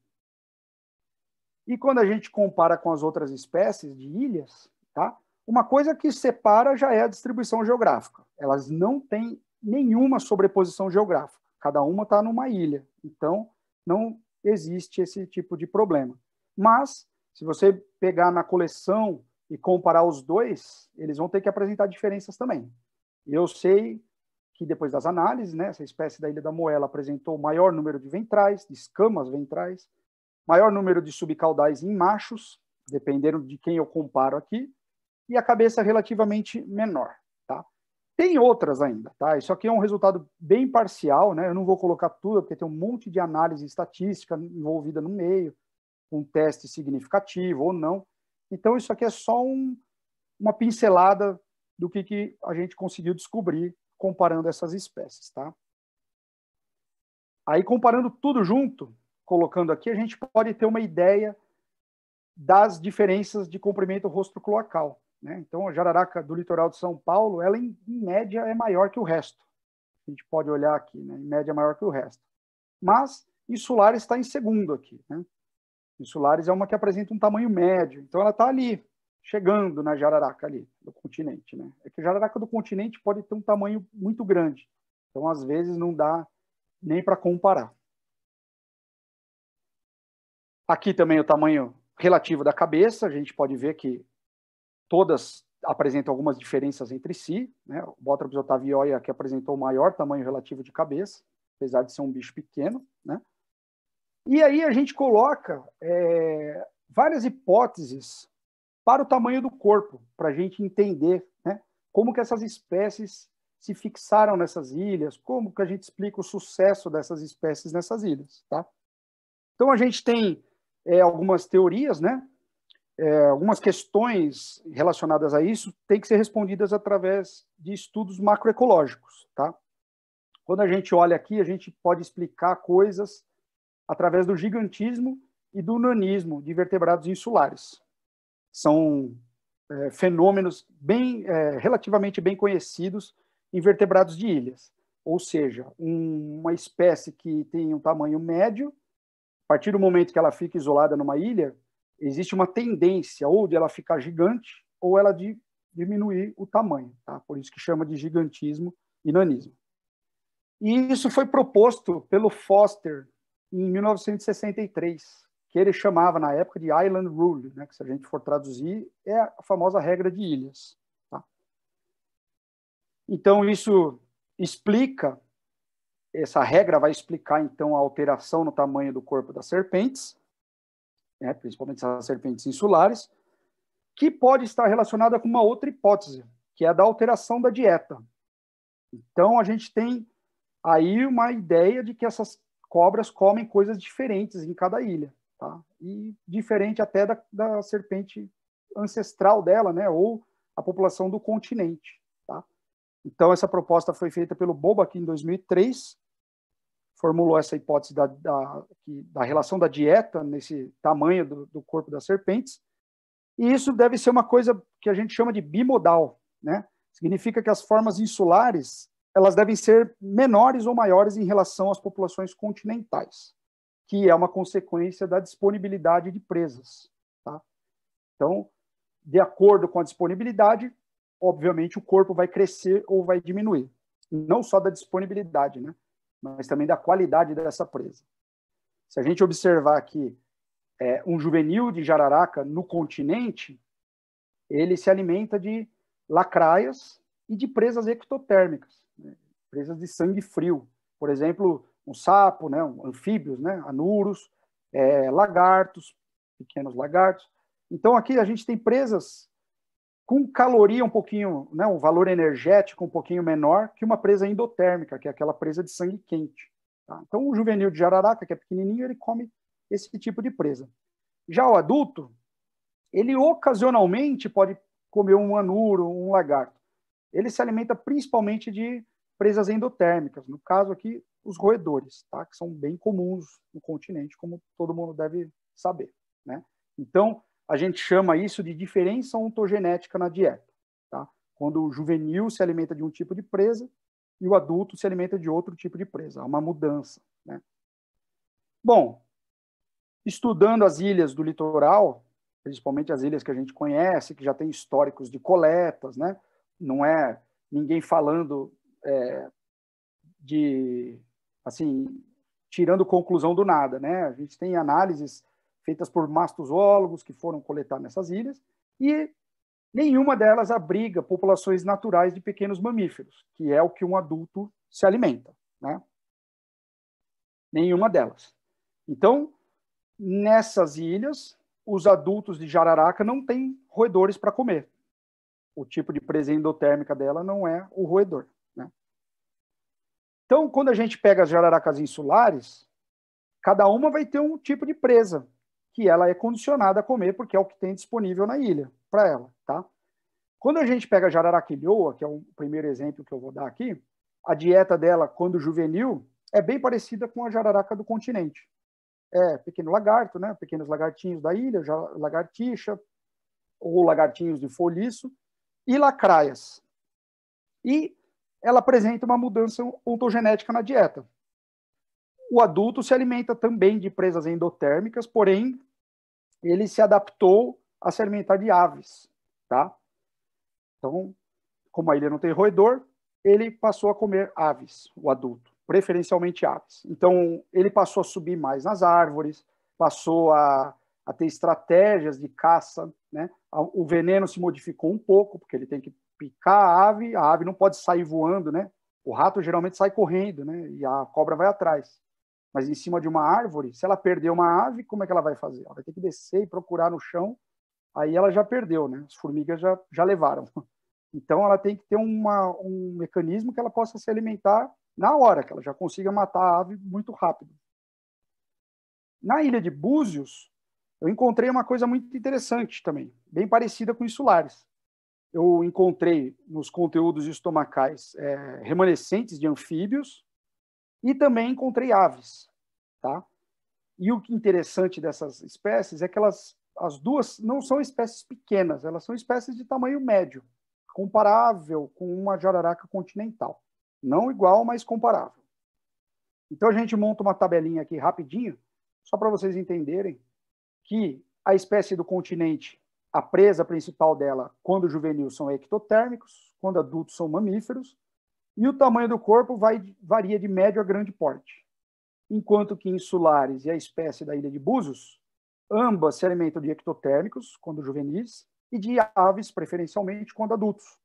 E quando a gente compara com as outras espécies de ilhas, tá? Uma coisa que separa já é a distribuição geográfica. Elas não têm nenhuma sobreposição geográfica. Cada uma está numa ilha. Então, não existe esse tipo de problema. Mas, se você pegar na coleção e comparar os dois, eles vão ter que apresentar diferenças também. Eu sei que depois das análises, né, essa espécie da Ilha da Moela apresentou maior número de ventrais, de escamas ventrais, maior número de subcaudais em machos, dependendo de quem eu comparo aqui, e a cabeça relativamente menor, tá? Tem outras ainda, tá? Isso aqui é um resultado bem parcial, né? Eu não vou colocar tudo, porque tem um monte de análise estatística envolvida no meio, um teste significativo ou não. Então, isso aqui é só uma pincelada do que a gente conseguiu descobrir comparando essas espécies, tá? Aí, comparando tudo junto, colocando aqui, a gente pode ter uma ideia das diferenças de comprimento rostro-cloacal, né? Então, a jararaca do litoral de São Paulo, ela, em média, é maior que o resto. A gente pode olhar aqui, né? Em média, é maior que o resto. Mas, insulares está em segundo aqui, né? Insulares é uma que apresenta um tamanho médio. Então, ela está ali, chegando na jararaca ali, do continente, né? É que a jararaca do continente pode ter um tamanho muito grande. Então, às vezes, não dá nem para comparar. Aqui também o tamanho relativo da cabeça, a gente pode ver que todas apresentam algumas diferenças entre si, né? O Bothrops otavii aqui apresentou o maior tamanho relativo de cabeça, apesar de ser um bicho pequeno, né? E aí a gente coloca várias hipóteses para o tamanho do corpo, para a gente entender, né, como que essas espécies se fixaram nessas ilhas, como que a gente explica o sucesso dessas espécies nessas ilhas, tá? Então a gente tem algumas teorias, né? Algumas questões relacionadas a isso têm que ser respondidas através de estudos macroecológicos, tá? Quando a gente olha aqui, a gente pode explicar coisas através do gigantismo e do nanismo de vertebrados insulares. São fenômenos relativamente bem conhecidos em vertebrados de ilhas, ou seja, uma espécie que tem um tamanho médio, a partir do momento que ela fica isolada numa ilha, existe uma tendência ou de ela ficar gigante ou ela de diminuir o tamanho, tá? Por isso que chama de gigantismo e nanismo. E isso foi proposto pelo Foster em 1963, que ele chamava na época de Island Rule, né? Que se a gente for traduzir é a famosa regra de ilhas, tá? Então isso explica, essa regra vai explicar então a alteração no tamanho do corpo das serpentes, né, principalmente as serpentes insulares, que pode estar relacionada com uma outra hipótese, que é a da alteração da dieta. Então, a gente tem aí uma ideia de que essas cobras comem coisas diferentes em cada ilha, tá? E diferente até da serpente ancestral dela, né, ou a população do continente, tá? Então, essa proposta foi feita pelo Bobak em 2003, formulou essa hipótese da relação da dieta nesse tamanho do corpo das serpentes, e isso deve ser uma coisa que a gente chama de bimodal, né? Significa que as formas insulares elas devem ser menores ou maiores em relação às populações continentais, que é uma consequência da disponibilidade de presas, tá? Então, de acordo com a disponibilidade, obviamente o corpo vai crescer ou vai diminuir, não só da disponibilidade, né, mas também da qualidade dessa presa. Se a gente observar aqui um juvenil de jararaca no continente, ele se alimenta de lacraias e de presas ectotérmicas, né, presas de sangue frio. Por exemplo, um sapo, né, anfíbios, né, anuros, lagartos, pequenos lagartos. Então, aqui a gente tem presas com caloria um pouquinho, né, um valor energético um pouquinho menor que uma presa endotérmica, que é aquela presa de sangue quente, tá? Então, o juvenil de jararaca, que é pequenininho, ele come esse tipo de presa. Já o adulto, ele ocasionalmente pode comer um anuro, um lagarto. Ele se alimenta principalmente de presas endotérmicas, no caso aqui, os roedores, tá? Que são bem comuns no continente, como todo mundo deve saber, né? Então, a gente chama isso de diferença ontogenética na dieta, tá? Quando o juvenil se alimenta de um tipo de presa e o adulto se alimenta de outro tipo de presa. Há uma mudança, né? Bom, estudando as ilhas do litoral, principalmente as ilhas que a gente conhece, que já tem históricos de coletas, né? Não é ninguém falando assim, tirando conclusão do nada, né? A gente tem análises feitas por mastozoólogos que foram coletar nessas ilhas, e nenhuma delas abriga populações naturais de pequenos mamíferos, que é o que um adulto se alimenta, né? Nenhuma delas. Então, nessas ilhas, os adultos de jararaca não têm roedores para comer. O tipo de presa endotérmica dela não é o roedor, né? Então, quando a gente pega as jararacas insulares, cada uma vai ter um tipo de presa, que ela é condicionada a comer, porque é o que tem disponível na ilha para ela, tá? Quando a gente pega a jararaca ilhoa, que é o primeiro exemplo que eu vou dar aqui, a dieta dela, quando juvenil, é bem parecida com a jararaca do continente. É pequeno lagarto, né? Pequenos lagartinhos da ilha, lagartixa, ou lagartinhos de folhiço, e lacraias. E ela apresenta uma mudança ontogenética na dieta. O adulto se alimenta também de presas endotérmicas, porém, ele se adaptou a se alimentar de aves, tá? Então, como a ilha não tem roedor, ele passou a comer aves, o adulto, preferencialmente aves. Então, ele passou a subir mais nas árvores, passou a a ter estratégias de caça, né? O veneno se modificou um pouco, porque ele tem que picar a ave não pode sair voando, né? O rato geralmente sai correndo, né? E a cobra vai atrás. Mas em cima de uma árvore, se ela perder uma ave, como é que ela vai fazer? Ela vai ter que descer e procurar no chão, aí ela já perdeu, né? As formigas já levaram. Então, ela tem que ter um mecanismo que ela possa se alimentar na hora, que ela já consiga matar a ave muito rápido. Na ilha de Búzios, eu encontrei uma coisa muito interessante também, bem parecida com insulares. Eu encontrei nos conteúdos estomacais remanescentes de anfíbios e também encontrei aves, tá? E o que é interessante dessas espécies é que as duas não são espécies pequenas, elas são espécies de tamanho médio, comparável com uma jararaca continental. Não igual, mas comparável. Então a gente monta uma tabelinha aqui rapidinho, só para vocês entenderem que a espécie do continente, a presa principal dela, quando juvenil, são ectotérmicos, quando adultos são mamíferos, e o tamanho do corpo varia de médio a grande porte. Enquanto que insulares e a espécie da ilha de Búzios, ambas se alimentam de ectotérmicos, quando juvenis, e de aves, preferencialmente, quando adultos.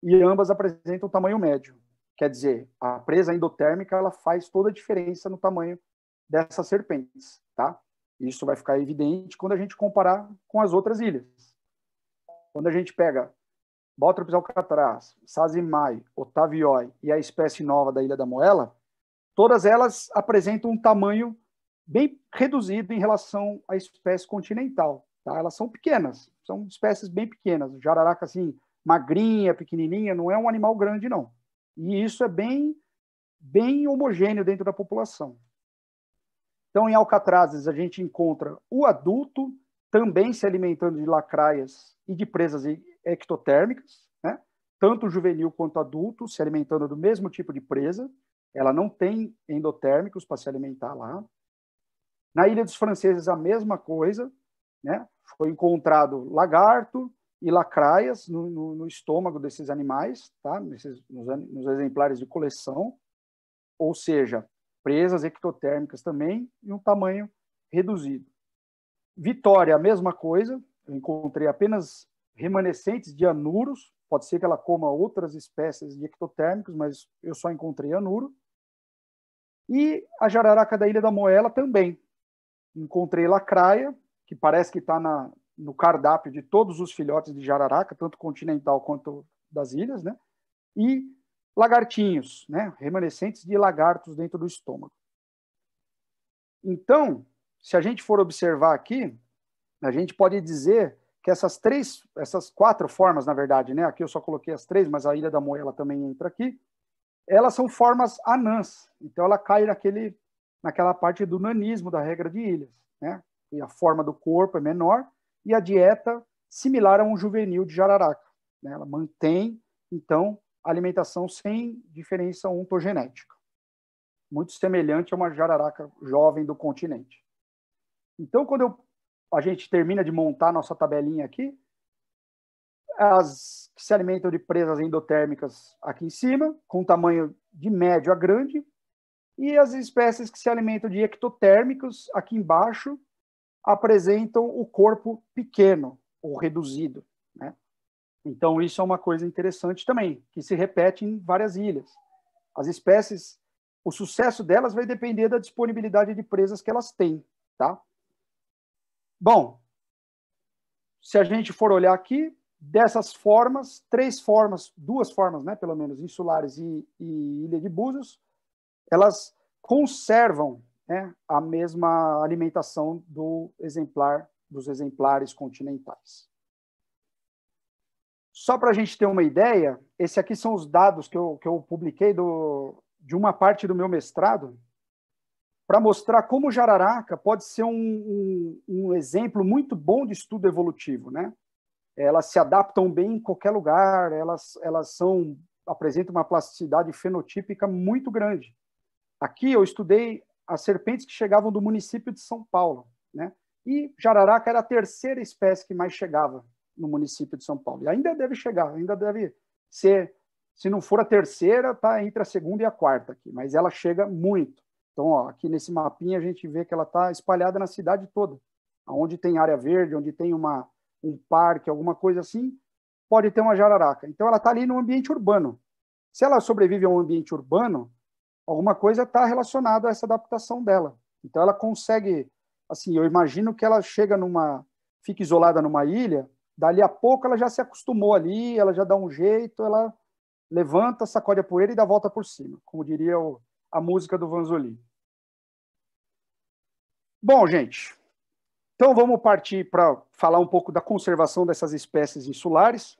E ambas apresentam tamanho médio. Quer dizer, a presa endotérmica ela faz toda a diferença no tamanho dessas serpentes, tá? Isso vai ficar evidente quando a gente comparar com as outras ilhas. Quando a gente pega Bótropis alcatraz, Sazimai, Otavioi e a espécie nova da Ilha da Moela, todas elas apresentam um tamanho bem reduzido em relação à espécie continental. Tá? Elas são pequenas, são espécies bem pequenas. O jararaca, assim, magrinha, pequenininha, não é um animal grande, não. E isso é bem homogêneo dentro da população. Então, em alcatrazes, a gente encontra o adulto também se alimentando de lacraias e de presas ectotérmicas, né? Tanto o juvenil quanto o adulto se alimentando do mesmo tipo de presa. Ela não tem endotérmicos para se alimentar lá. Na Ilha dos Franceses, a mesma coisa, né? Foi encontrado lagarto e lacraias no estômago desses animais, tá? Nos exemplares de coleção, ou seja, presas ectotérmicas também e um tamanho reduzido. Vitória, a mesma coisa, eu encontrei apenas remanescentes de anuros, pode ser que ela coma outras espécies de ectotérmicos, mas eu só encontrei anuro. E a jararaca da Ilha da Moela também. Encontrei lacraia, que parece que está no cardápio de todos os filhotes de jararaca, tanto continental quanto das ilhas, né? E lagartinhos, né? Remanescentes de lagartos dentro do estômago. Então, se a gente for observar aqui, a gente pode dizer que essas quatro formas, na verdade, né? Aqui eu só coloquei as três, mas a Ilha da Moela também entra aqui. Elas são formas anãs, então ela cai naquela parte do nanismo da regra de ilhas, né? E a forma do corpo é menor e a dieta similar a um juvenil de jararaca, né? Ela mantém, então, a alimentação sem diferença ontogenética, muito semelhante a uma jararaca jovem do continente. Então, quando a gente termina de montar nossa tabelinha aqui, as que se alimentam de presas endotérmicas aqui em cima, com tamanho de médio a grande, e as espécies que se alimentam de ectotérmicos aqui embaixo apresentam o corpo pequeno ou reduzido, né? Então, isso é uma coisa interessante também, que se repete em várias ilhas. As espécies, o sucesso delas vai depender da disponibilidade de presas que elas têm, tá? Bom, se a gente for olhar aqui, dessas formas, duas formas, né, pelo menos, insulares e Ilha de Búzios, elas conservam, né, a mesma alimentação dos exemplares continentais. Só para a gente ter uma ideia, esses aqui são os dados que eu publiquei de uma parte do meu mestrado, para mostrar como o jararaca pode ser um exemplo muito bom de estudo evolutivo, né? Elas se adaptam bem em qualquer lugar, elas apresentam uma plasticidade fenotípica muito grande. Aqui eu estudei as serpentes que chegavam do município de São Paulo, né? E jararaca era a terceira espécie que mais chegava no município de São Paulo. E ainda deve chegar, ainda deve ser, se não for a terceira, está entre a segunda e a quarta aqui, mas ela chega muito. Então, ó, aqui nesse mapinha a gente vê que ela está espalhada na cidade toda. Onde tem área verde, onde tem um parque, alguma coisa assim, pode ter uma jararaca. Então, ela está ali no ambiente urbano. Se ela sobrevive a um ambiente urbano, alguma coisa está relacionada a essa adaptação dela. Então, ela consegue, assim, eu imagino que ela fica isolada numa ilha, dali a pouco ela já se acostumou ali, ela já dá um jeito, ela levanta, sacode a poeira e dá a volta por cima, como diria a música do Vanzolini. Bom, gente, então vamos partir para falar um pouco da conservação dessas espécies insulares.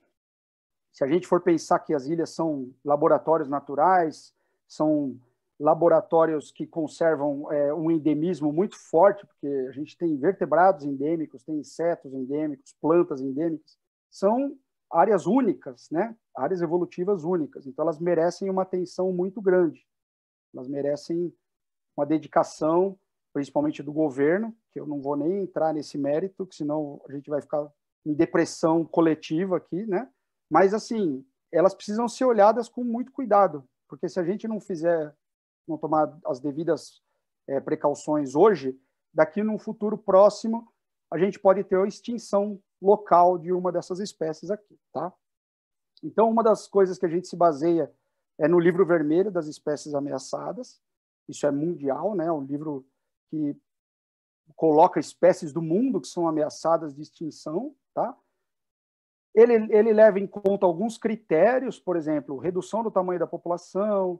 Se a gente for pensar que as ilhas são laboratórios naturais, são laboratórios que conservam um endemismo muito forte, porque a gente tem vertebrados endêmicos, tem insetos endêmicos, plantas endêmicas, são áreas únicas, né? Áreas evolutivas únicas. Então, elas merecem uma atenção muito grande. Elas merecem uma dedicação, principalmente do governo, que eu não vou nem entrar nesse mérito, que senão a gente vai ficar em depressão coletiva aqui, né? Mas, assim, elas precisam ser olhadas com muito cuidado, porque se a gente não tomar as devidas precauções hoje, daqui num futuro próximo, a gente pode ter a extinção local de uma dessas espécies aqui, tá? Então, uma das coisas que a gente se baseia é no livro vermelho das espécies ameaçadas. Isso é mundial, né? Um livro que coloca espécies do mundo que são ameaçadas de extinção, tá? Ele leva em conta alguns critérios, por exemplo, redução do tamanho da população,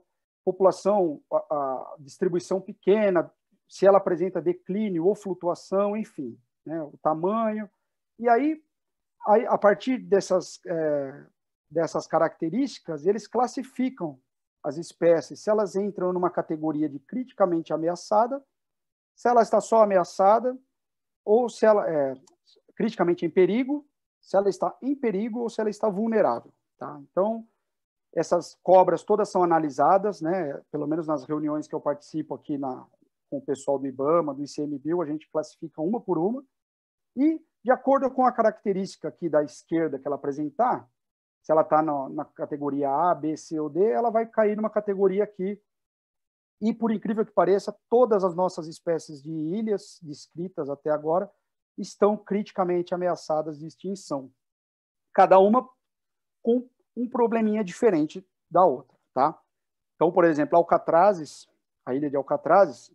a distribuição pequena, se ela apresenta declínio ou flutuação, enfim, né? O tamanho. E aí, a partir dessas características, eles classificam as espécies, se elas entram numa categoria de criticamente ameaçada, se ela está só ameaçada, ou se ela é criticamente em perigo, se ela está em perigo ou se ela está vulnerável. Tá? Então, essas cobras todas são analisadas, né? Pelo menos nas reuniões que eu participo aqui com o pessoal do IBAMA, do ICMBio, a gente classifica uma por uma, e, de acordo com a característica aqui da esquerda que ela apresentar, se ela está na categoria A, B, C ou D, ela vai cair numa categoria aqui. E, por incrível que pareça, todas as nossas espécies de ilhas descritas até agora estão criticamente ameaçadas de extinção. Cada uma com um probleminha diferente da outra, tá? Então, por exemplo, Alcatrazes, a ilha de Alcatrazes,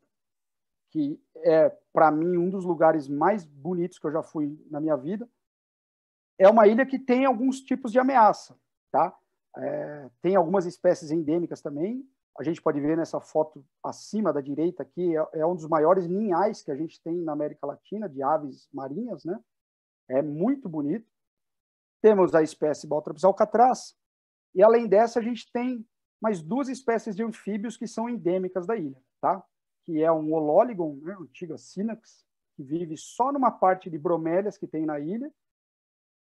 que é, para mim, um dos lugares mais bonitos que eu já fui na minha vida, é uma ilha que tem alguns tipos de ameaça, tá? Tem algumas espécies endêmicas também. A gente pode ver nessa foto acima da direita aqui, é um dos maiores ninhais que a gente tem na América Latina, de aves marinhas, né? É muito bonito. Temos a espécie Baltropis alcatraz, e além dessa a gente tem mais duas espécies de anfíbios que são endêmicas da ilha, tá? Que é um Ololigon, né? Antiga Synax, que vive só numa parte de bromélias que tem na ilha,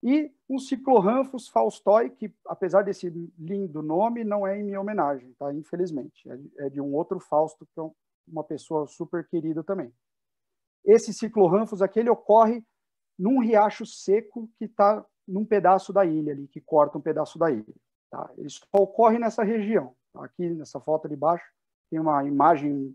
e um Ciclorhamphus faustoi, que, apesar desse lindo nome, não é em minha homenagem, tá? Infelizmente. É de um outro Fausto, que é uma pessoa super querida também. Esse Ciclorhamphus aqui, ele ocorre num riacho seco que está num pedaço da ilha ali, que corta um pedaço da ilha. Tá? Ele só ocorre nessa região. Aqui, nessa foto de baixo, tem uma imagem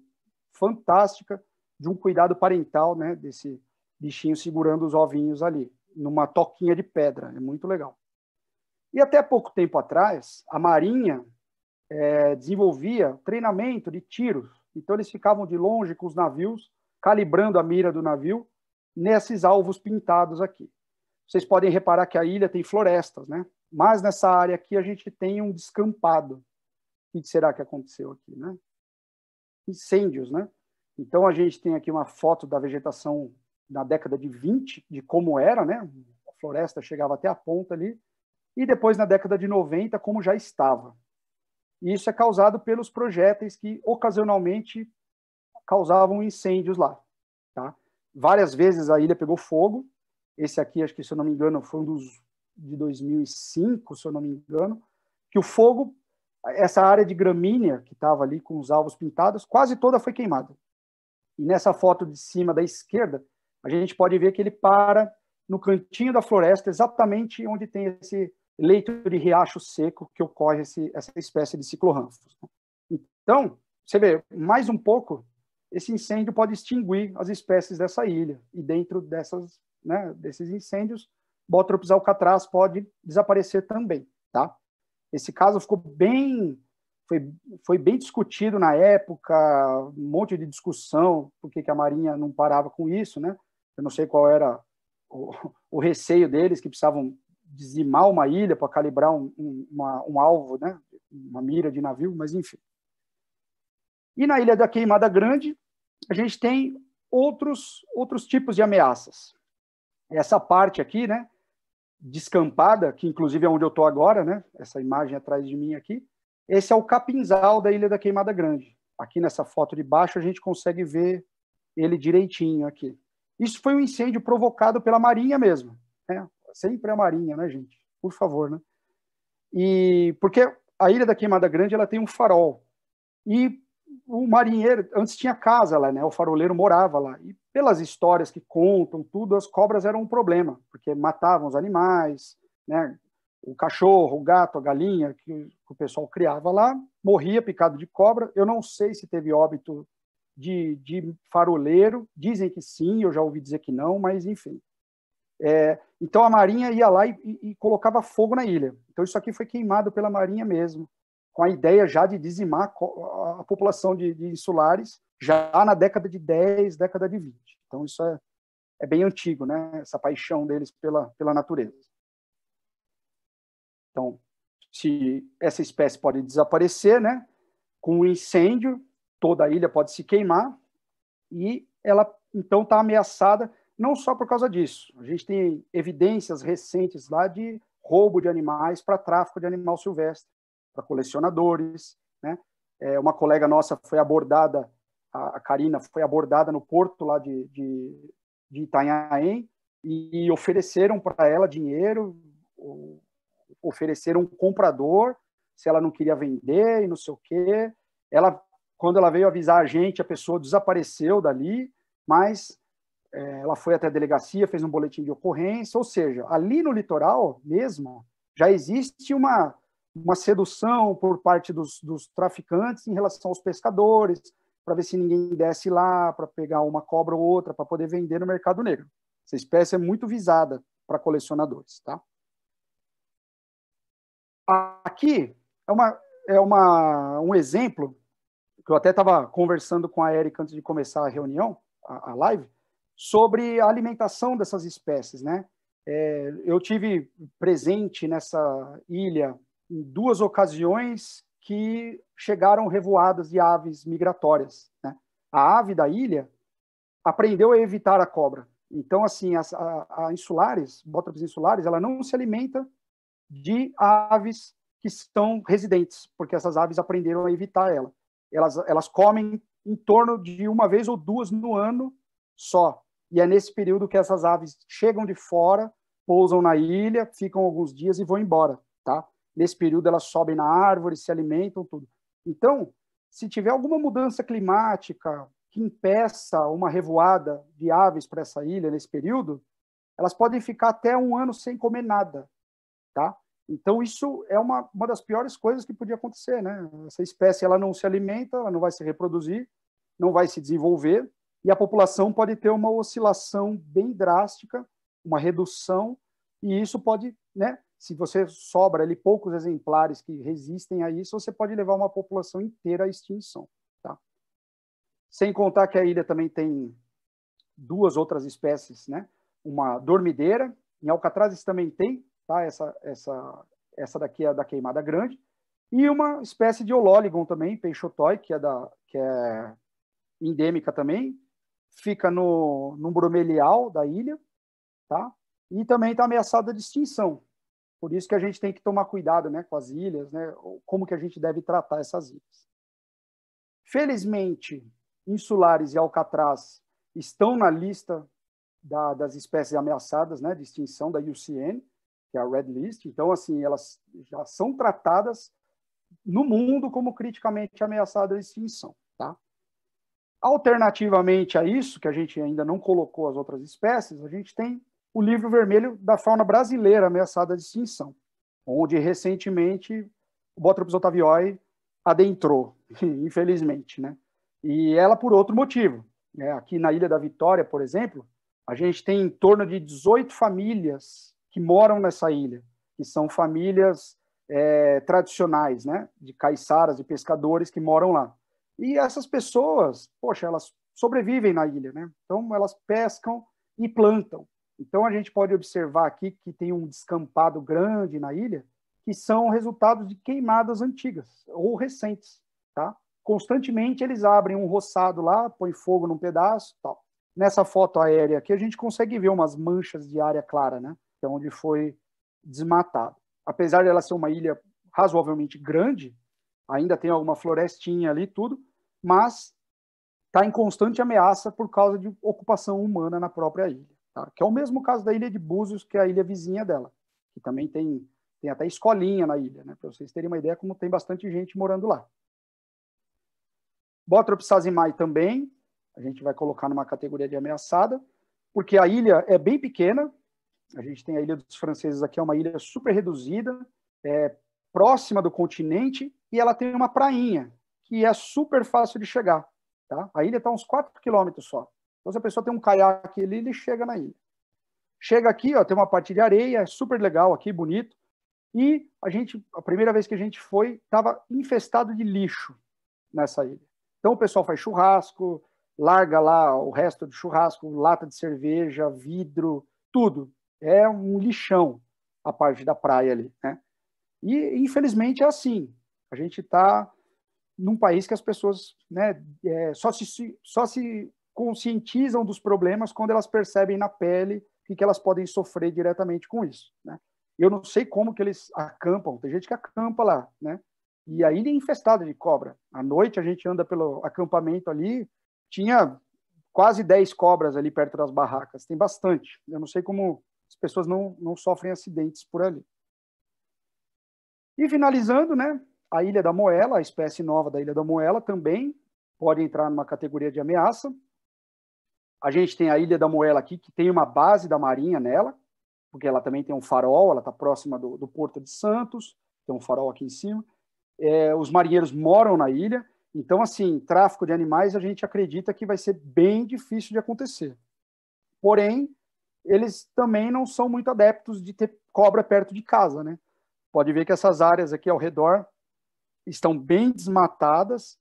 fantástica de um cuidado parental, né, desse bichinho segurando os ovinhos ali, numa toquinha de pedra. É muito legal. E até pouco tempo atrás, a Marinha desenvolvia treinamento de tiros. Então, eles ficavam de longe com os navios, calibrando a mira do navio nesses alvos pintados aqui. Vocês podem reparar que a ilha tem florestas, né? Mas nessa área aqui a gente tem um descampado. O que será que aconteceu aqui, né? Incêndios, né? Então, a gente tem aqui uma foto da vegetação na década de 20, de como era, né? A floresta chegava até a ponta ali, e depois na década de 90, como já estava. E isso é causado pelos projéteis que ocasionalmente causavam incêndios lá, tá? Várias vezes a ilha pegou fogo. Esse aqui, acho que, se eu não me engano, foi um dos de 2005, se eu não me engano, que o fogo, essa área de gramínea que estava ali com os alvos pintados, quase toda foi queimada. E nessa foto de cima da esquerda, a gente pode ver que ele para no cantinho da floresta, exatamente onde tem esse leito de riacho seco que ocorre essa espécie de Ciclorhamphus. Então, você vê, mais um pouco, esse incêndio pode extinguir as espécies dessa ilha. E dentro dessas, né, desses incêndios, Bótropis alcatraz pode desaparecer também, tá? Esse caso ficou bem, foi bem discutido na época, um monte de discussão, porque que a Marinha não parava com isso, né? Eu não sei qual era o receio deles, que precisavam dizimar uma ilha para calibrar um alvo, né? Uma mira de navio, mas enfim. E na Ilha da Queimada Grande, a gente tem outros tipos de ameaças. Essa parte aqui, né, descampada, que inclusive é onde eu estou agora, né, essa imagem atrás de mim aqui, esse é o capinzal da Ilha da Queimada Grande. Aqui nessa foto de baixo a gente consegue ver ele direitinho aqui. Isso foi um incêndio provocado pela Marinha mesmo, né? Sempre a Marinha, né, gente? Por favor, né? E porque a Ilha da Queimada Grande ela tem um farol. E o marinheiro, antes tinha casa lá, né? O faroleiro morava lá. E pelas histórias que contam, tudo, as cobras eram um problema, porque matavam os animais, né? O cachorro, o gato, a galinha que o pessoal criava lá, morria picado de cobra. Eu não sei se teve óbito de faroleiro, dizem que sim, eu já ouvi dizer que não, mas enfim. Então a Marinha ia lá e colocava fogo na ilha. Então isso aqui foi queimado pela Marinha mesmo, com a ideia já de dizimar a população de insulares já na década de 10, década de 20. Então isso é bem antigo, né? Essa paixão deles pela natureza. Então, se essa espécie pode desaparecer, né? Com um incêndio, toda a ilha pode se queimar e ela então está ameaçada não só por causa disso. A gente tem evidências recentes lá de roubo de animais para tráfico de animal silvestre, para colecionadores, né? Uma colega nossa foi abordada, a Karina, foi abordada no porto lá de Itanhaém e ofereceram para ela dinheiro, ofereceram um comprador, se ela não queria vender e não sei o quê. Quando ela veio avisar a gente, a pessoa desapareceu dali, mas ela foi até a delegacia, fez um boletim de ocorrência, ou seja, ali no litoral mesmo, já existe uma sedução por parte dos traficantes em relação aos pescadores, para ver se ninguém desce lá, para pegar uma cobra ou outra, para poder vender no mercado negro. Essa espécie é muito visada para colecionadores, tá? Aqui um exemplo, que eu até estava conversando com a Érica antes de começar a reunião, a live, sobre a alimentação dessas espécies, né? Eu tive presente nessa ilha em 2 ocasiões que chegaram revoadas de aves migratórias, né? A ave da ilha aprendeu a evitar a cobra. Então, assim, a insulares, Bótropis insulares, ela não se alimenta de aves que estão residentes, porque essas aves aprenderam a evitar ela. Elas comem em torno de 1 vez ou 2 no ano só. E é nesse período que essas aves chegam de fora, pousam na ilha, ficam alguns dias e vão embora, tá? Nesse período elas sobem na árvore, se alimentam, tudo. Então, se tiver alguma mudança climática que impeça uma revoada de aves para essa ilha nesse período, elas podem ficar até 1 ano sem comer nada, tá? Então, isso é uma das piores coisas que podia acontecer, né? Essa espécie ela não se alimenta, ela não vai se reproduzir, não vai se desenvolver, e a população pode ter uma oscilação bem drástica, uma redução, e isso pode, né? Se você sobra ali poucos exemplares que resistem a isso, você pode levar uma população inteira à extinção, tá? Sem contar que a ilha também tem 2 outras espécies, né? Uma dormideira, em Alcatrazes também tem, tá? Essa daqui é da Queimada Grande, e uma espécie de Ololigon também, peixotói, que é endêmica também, fica no bromelial da ilha, tá? E também está ameaçada de extinção. Por isso que a gente tem que tomar cuidado, né, com as ilhas, né? Como que a gente deve tratar essas ilhas. Felizmente, insulares e alcatraz estão na lista das espécies ameaçadas, né, de extinção da IUCN, que é a Red List. Então, assim, elas já são tratadas no mundo como criticamente ameaçadas de extinção, tá? Alternativamente a isso, que a gente ainda não colocou as outras espécies, a gente tem o livro vermelho da fauna brasileira ameaçada de extinção, onde recentemente o Bótropis otavioi adentrou, infelizmente, né? E ela por outro motivo, né? Aqui na Ilha da Vitória, por exemplo, a gente tem em torno de 18 famílias que moram nessa ilha, que são famílias tradicionais, né? De caiçaras e pescadores que moram lá. E essas pessoas, poxa, elas sobrevivem na ilha, né? Então, elas pescam e plantam. Então, a gente pode observar aqui que tem um descampado grande na ilha, que são resultados de queimadas antigas ou recentes, tá? Constantemente eles abrem um roçado lá, põem fogo num pedaço, tal. Nessa foto aérea aqui a gente consegue ver umas manchas de área clara, né? Que é onde foi desmatado. Apesar de ela ser uma ilha razoavelmente grande, ainda tem alguma florestinha ali, tudo, mas está em constante ameaça por causa de ocupação humana na própria ilha. Tá? Que é o mesmo caso da ilha de Búzios, que é a ilha vizinha dela, que também tem até escolinha na ilha, né? Para vocês terem uma ideia como tem bastante gente morando lá. Botrop sazimai também, a gente vai colocar numa categoria de ameaçada, porque a ilha é bem pequena, a gente tem a Ilha dos Franceses aqui, é uma ilha super reduzida, próxima do continente, e ela tem uma prainha, que é super fácil de chegar. Tá? A ilha está a uns 4 quilômetros só. Então, se a pessoa tem um caiaque ali, ele chega na ilha. Chega aqui, ó, tem uma parte de areia, é super legal aqui, bonito, e a primeira vez que a gente foi, estava infestado de lixo nessa ilha. Então, o pessoal faz churrasco, larga lá o resto do churrasco, lata de cerveja, vidro, tudo. É um lixão a parte da praia ali, né? E, infelizmente, é assim. A gente está num país que as pessoas, né, só se conscientizam dos problemas quando elas percebem na pele que elas podem sofrer diretamente com isso, né? Eu não sei como que eles acampam, tem gente que acampa lá, né? E a ilha é infestada de cobra. À noite a gente anda pelo acampamento ali, tinha quase 10 cobras ali perto das barracas, tem bastante. Eu não sei como as pessoas não sofrem acidentes por ali. E finalizando, né, a Ilha da Moela, a espécie nova da Ilha da Moela, também pode entrar numa categoria de ameaça. A gente tem a Ilha da Moela aqui, que tem uma base da Marinha nela, porque ela também tem um farol, ela está próxima do Porto de Santos, tem um farol aqui em cima. Os marinheiros moram na ilha, então, assim, tráfico de animais a gente acredita que vai ser bem difícil de acontecer. Porém, eles também não são muito adeptos de ter cobra perto de casa, né? Pode ver que essas áreas aqui ao redor estão bem desmatadas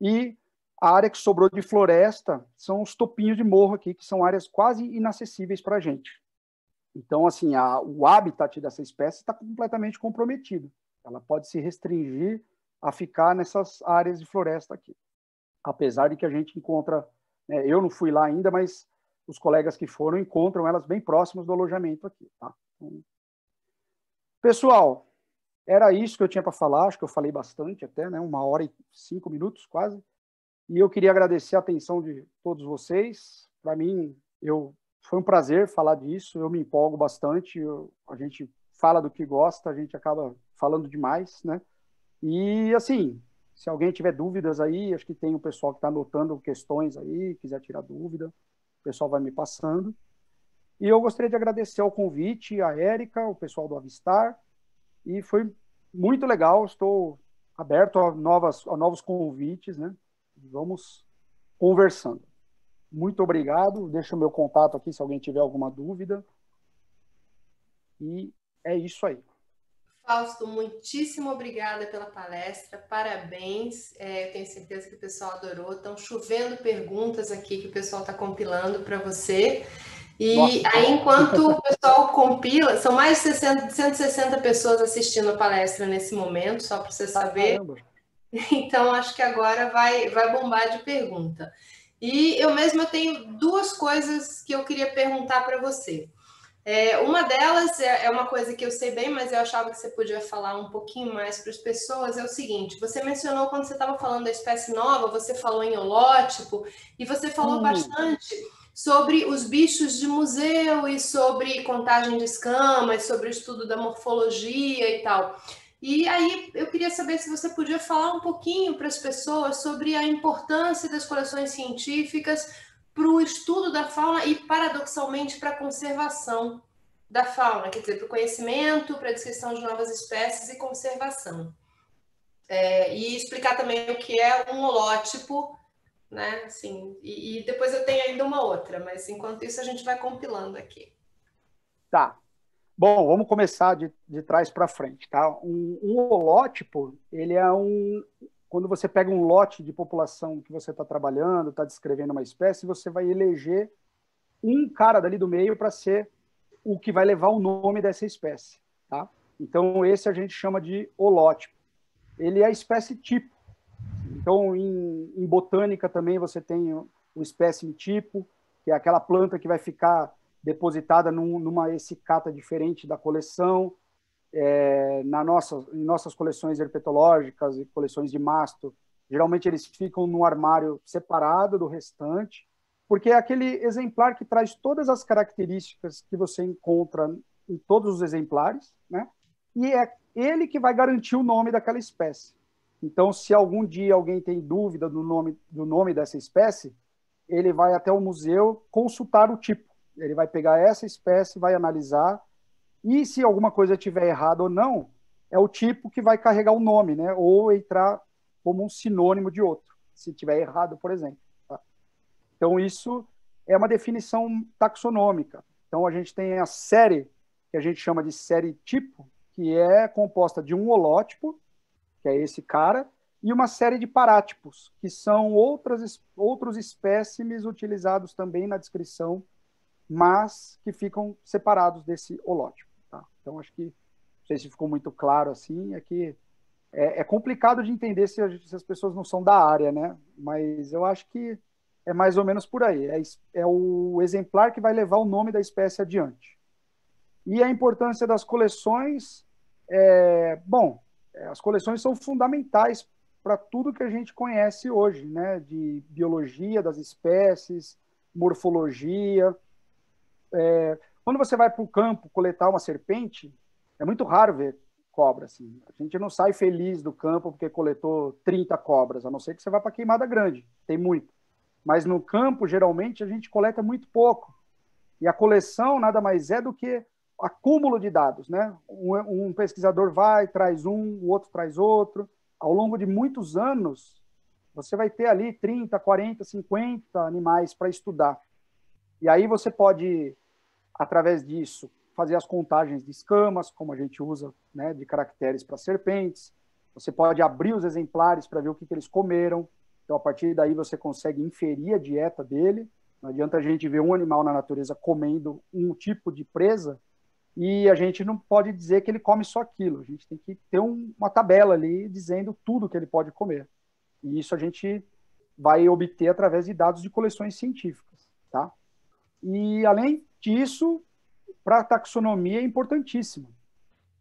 e a área que sobrou de floresta são os topinhos de morro aqui, que são áreas quase inacessíveis para a gente. Então, assim, o habitat dessa espécie está completamente comprometido. Ela pode se restringir a ficar nessas áreas de floresta aqui. Apesar de que a gente encontra, né, eu não fui lá ainda, mas os colegas que foram encontram elas bem próximas do alojamento aqui. Tá? Então, pessoal, era isso que eu tinha para falar, acho que eu falei bastante até, né, 1h05 quase. E eu queria agradecer a atenção de todos vocês. Para mim, foi um prazer falar disso, eu me empolgo bastante, a gente fala do que gosta, a gente acaba falando demais, né? E, assim, se alguém tiver dúvidas aí, acho que tem o pessoal que está anotando questões aí, quiser tirar dúvida, o pessoal vai me passando. E eu gostaria de agradecer ao convite, a Érica, o pessoal do Avistar, e foi muito legal, estou aberto a novos convites, né? Vamos conversando. Muito obrigado, deixo o meu contato aqui se alguém tiver alguma dúvida. E é isso aí. Fausto, muitíssimo obrigada pela palestra, parabéns. Eu tenho certeza que o pessoal adorou. Estão chovendo perguntas aqui que o pessoal está compilando para você. E nossa, aí, enquanto o pessoal compila, são mais de 160 pessoas assistindo a palestra nesse momento, só para você saber. Caramba. Então, acho que agora vai bombar de pergunta. E eu mesma tenho duas coisas que eu queria perguntar para você. Uma delas é uma coisa que eu sei bem, mas eu achava que você podia falar um pouquinho mais para as pessoas, é o seguinte, você mencionou quando você estava falando da espécie nova, você falou em holótipo, e você falou bastante sobre os bichos de museu e sobre contagem de escamas, sobre o estudo da morfologia e tal. E aí eu queria saber se você podia falar um pouquinho para as pessoas sobre a importância das coleções científicas para o estudo da fauna e, paradoxalmente, para a conservação da fauna, quer dizer, para o conhecimento, para a descrição de novas espécies e conservação. E explicar também o que é um holótipo né? Assim, e depois eu tenho ainda uma outra, mas enquanto isso a gente vai compilando aqui. Tá. Bom, vamos começar de trás para frente, tá? Um holótipo, ele é quando você pega um lote de população que você está trabalhando, está descrevendo uma espécie, você vai eleger um cara dali do meio para ser o que vai levar o nome dessa espécie, tá? Então, esse a gente chama de holótipo. Ele é a espécie tipo. Então, em botânica também você tem o espécime tipo, que é aquela planta que vai ficar depositada numa essicata diferente da coleção. Em nossas coleções herpetológicas e coleções de masto, geralmente eles ficam num armário separado do restante, porque é aquele exemplar que traz todas as características que você encontra em todos os exemplares, né? E é ele que vai garantir o nome daquela espécie. Então, se algum dia alguém tem dúvida do nome dessa espécie, ele vai até o museu consultar o tipo. Ele vai pegar essa espécie, vai analisar, e se alguma coisa estiver errada ou não, é o tipo que vai carregar o nome, né? Ou entrar como um sinônimo de outro, se estiver errado, por exemplo. Tá? Então, isso é uma definição taxonômica. Então, a gente tem a série, que a gente chama de série tipo, que é composta de um holótipo, que é esse cara, e uma série de parátipos, que são outros espécimes utilizados também na descrição, mas que ficam separados desse holótipo. Tá? Então, acho que, não sei se ficou muito claro assim, é que é complicado de entender se as pessoas não são da área, né? Mas eu acho que é mais ou menos por aí. É o exemplar que vai levar o nome da espécie adiante. E a importância das coleções, as coleções são fundamentais para tudo que a gente conhece hoje, né? De biologia das espécies, morfologia. Quando você vai para o campo coletar uma serpente, é muito raro ver cobra. Assim. A gente não sai feliz do campo porque coletou 30 cobras, a não ser que você vá para Queimada Grande, tem muito. Mas no campo, geralmente, a gente coleta muito pouco. E a coleção nada mais é do que acúmulo de dados. Né? Um pesquisador vai, traz o outro traz outro. Ao longo de muitos anos, você vai ter ali 30, 40, 50 animais para estudar. E aí você pode, através disso, fazer as contagens de escamas, como a gente usa, né, de caracteres para serpentes. Você pode abrir os exemplares para ver o que eles comeram. Então, a partir daí, você consegue inferir a dieta dele. Não adianta a gente ver um animal na natureza comendo um tipo de presa e a gente não pode dizer que ele come só aquilo. A gente tem que ter uma tabela ali dizendo tudo que ele pode comer. E isso a gente vai obter através de dados de coleções científicas. Tá? E, além disso, para a taxonomia é importantíssimo.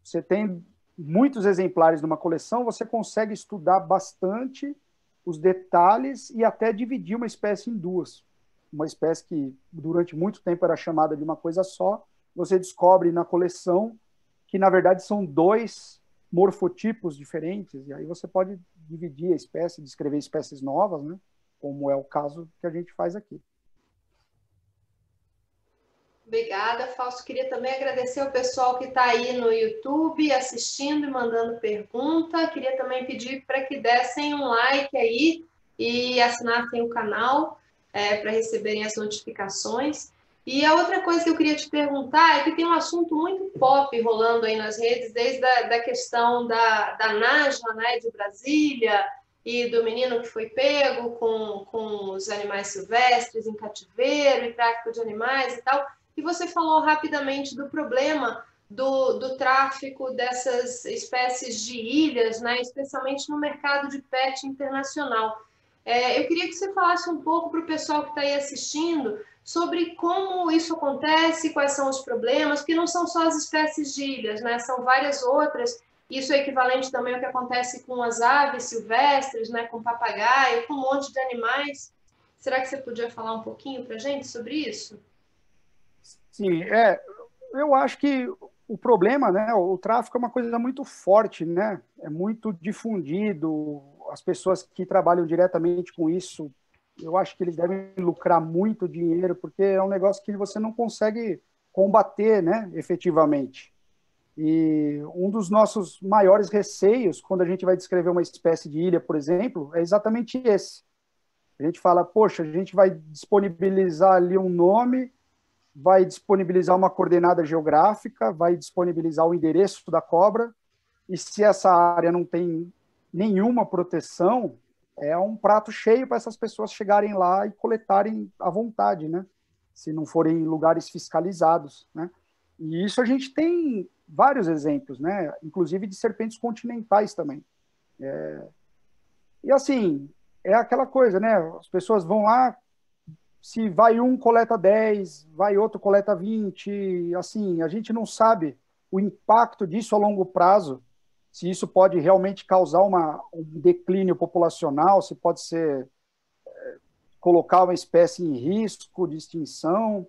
Você tem muitos exemplares numa coleção, você consegue estudar bastante os detalhes e até dividir uma espécie em duas. Uma espécie que durante muito tempo era chamada de uma coisa só, você descobre na coleção que, na verdade, são dois morfotipos diferentes, e aí você pode dividir a espécie, descrever espécies novas, né? Como é o caso que a gente faz aqui. Obrigada, Fausto. Queria também agradecer ao pessoal que está aí no YouTube assistindo e mandando pergunta. Queria também pedir para que dessem um like aí e assinassem o canal para receberem as notificações. E a outra coisa que eu queria te perguntar é que tem um assunto muito pop rolando aí nas redes, desde a questão da Najma, né, de Brasília, e do menino que foi pego com os animais silvestres em cativeiro e tráfico de animais e tal. E você falou rapidamente do problema do tráfico dessas espécies de ilhas, né, especialmente no mercado de pet internacional. Eu queria que você falasse um pouco para o pessoal que está aí assistindo sobre como isso acontece, quais são os problemas, porque não são só as espécies de ilhas, né, são várias outras. Isso é equivalente também ao que acontece com as aves silvestres, né, com papagaio, com um monte de animais. Será que você podia falar um pouquinho para a gente sobre isso? Sim, eu acho que o problema, né, o tráfico é uma coisa muito forte, né, é muito difundido, as pessoas que trabalham diretamente com isso, eu acho que eles devem lucrar muito dinheiro, porque é um negócio que você não consegue combater, né, efetivamente. E um dos nossos maiores receios, quando a gente vai descrever uma espécie de ilha, por exemplo, é exatamente esse. A gente fala, poxa, a gente vai disponibilizar ali um nome, vai disponibilizar uma coordenada geográfica, vai disponibilizar o endereço da cobra, e se essa área não tem nenhuma proteção, é um prato cheio para essas pessoas chegarem lá e coletarem à vontade, né? Se não forem em lugares fiscalizados, né? E isso a gente tem vários exemplos, né? Inclusive de serpentes continentais também. E assim, é aquela coisa, né? As pessoas vão lá, se vai um, coleta 10, vai outro, coleta 20, assim, a gente não sabe o impacto disso a longo prazo, se isso pode realmente causar um declínio populacional, se pode ser colocar uma espécie em risco de extinção,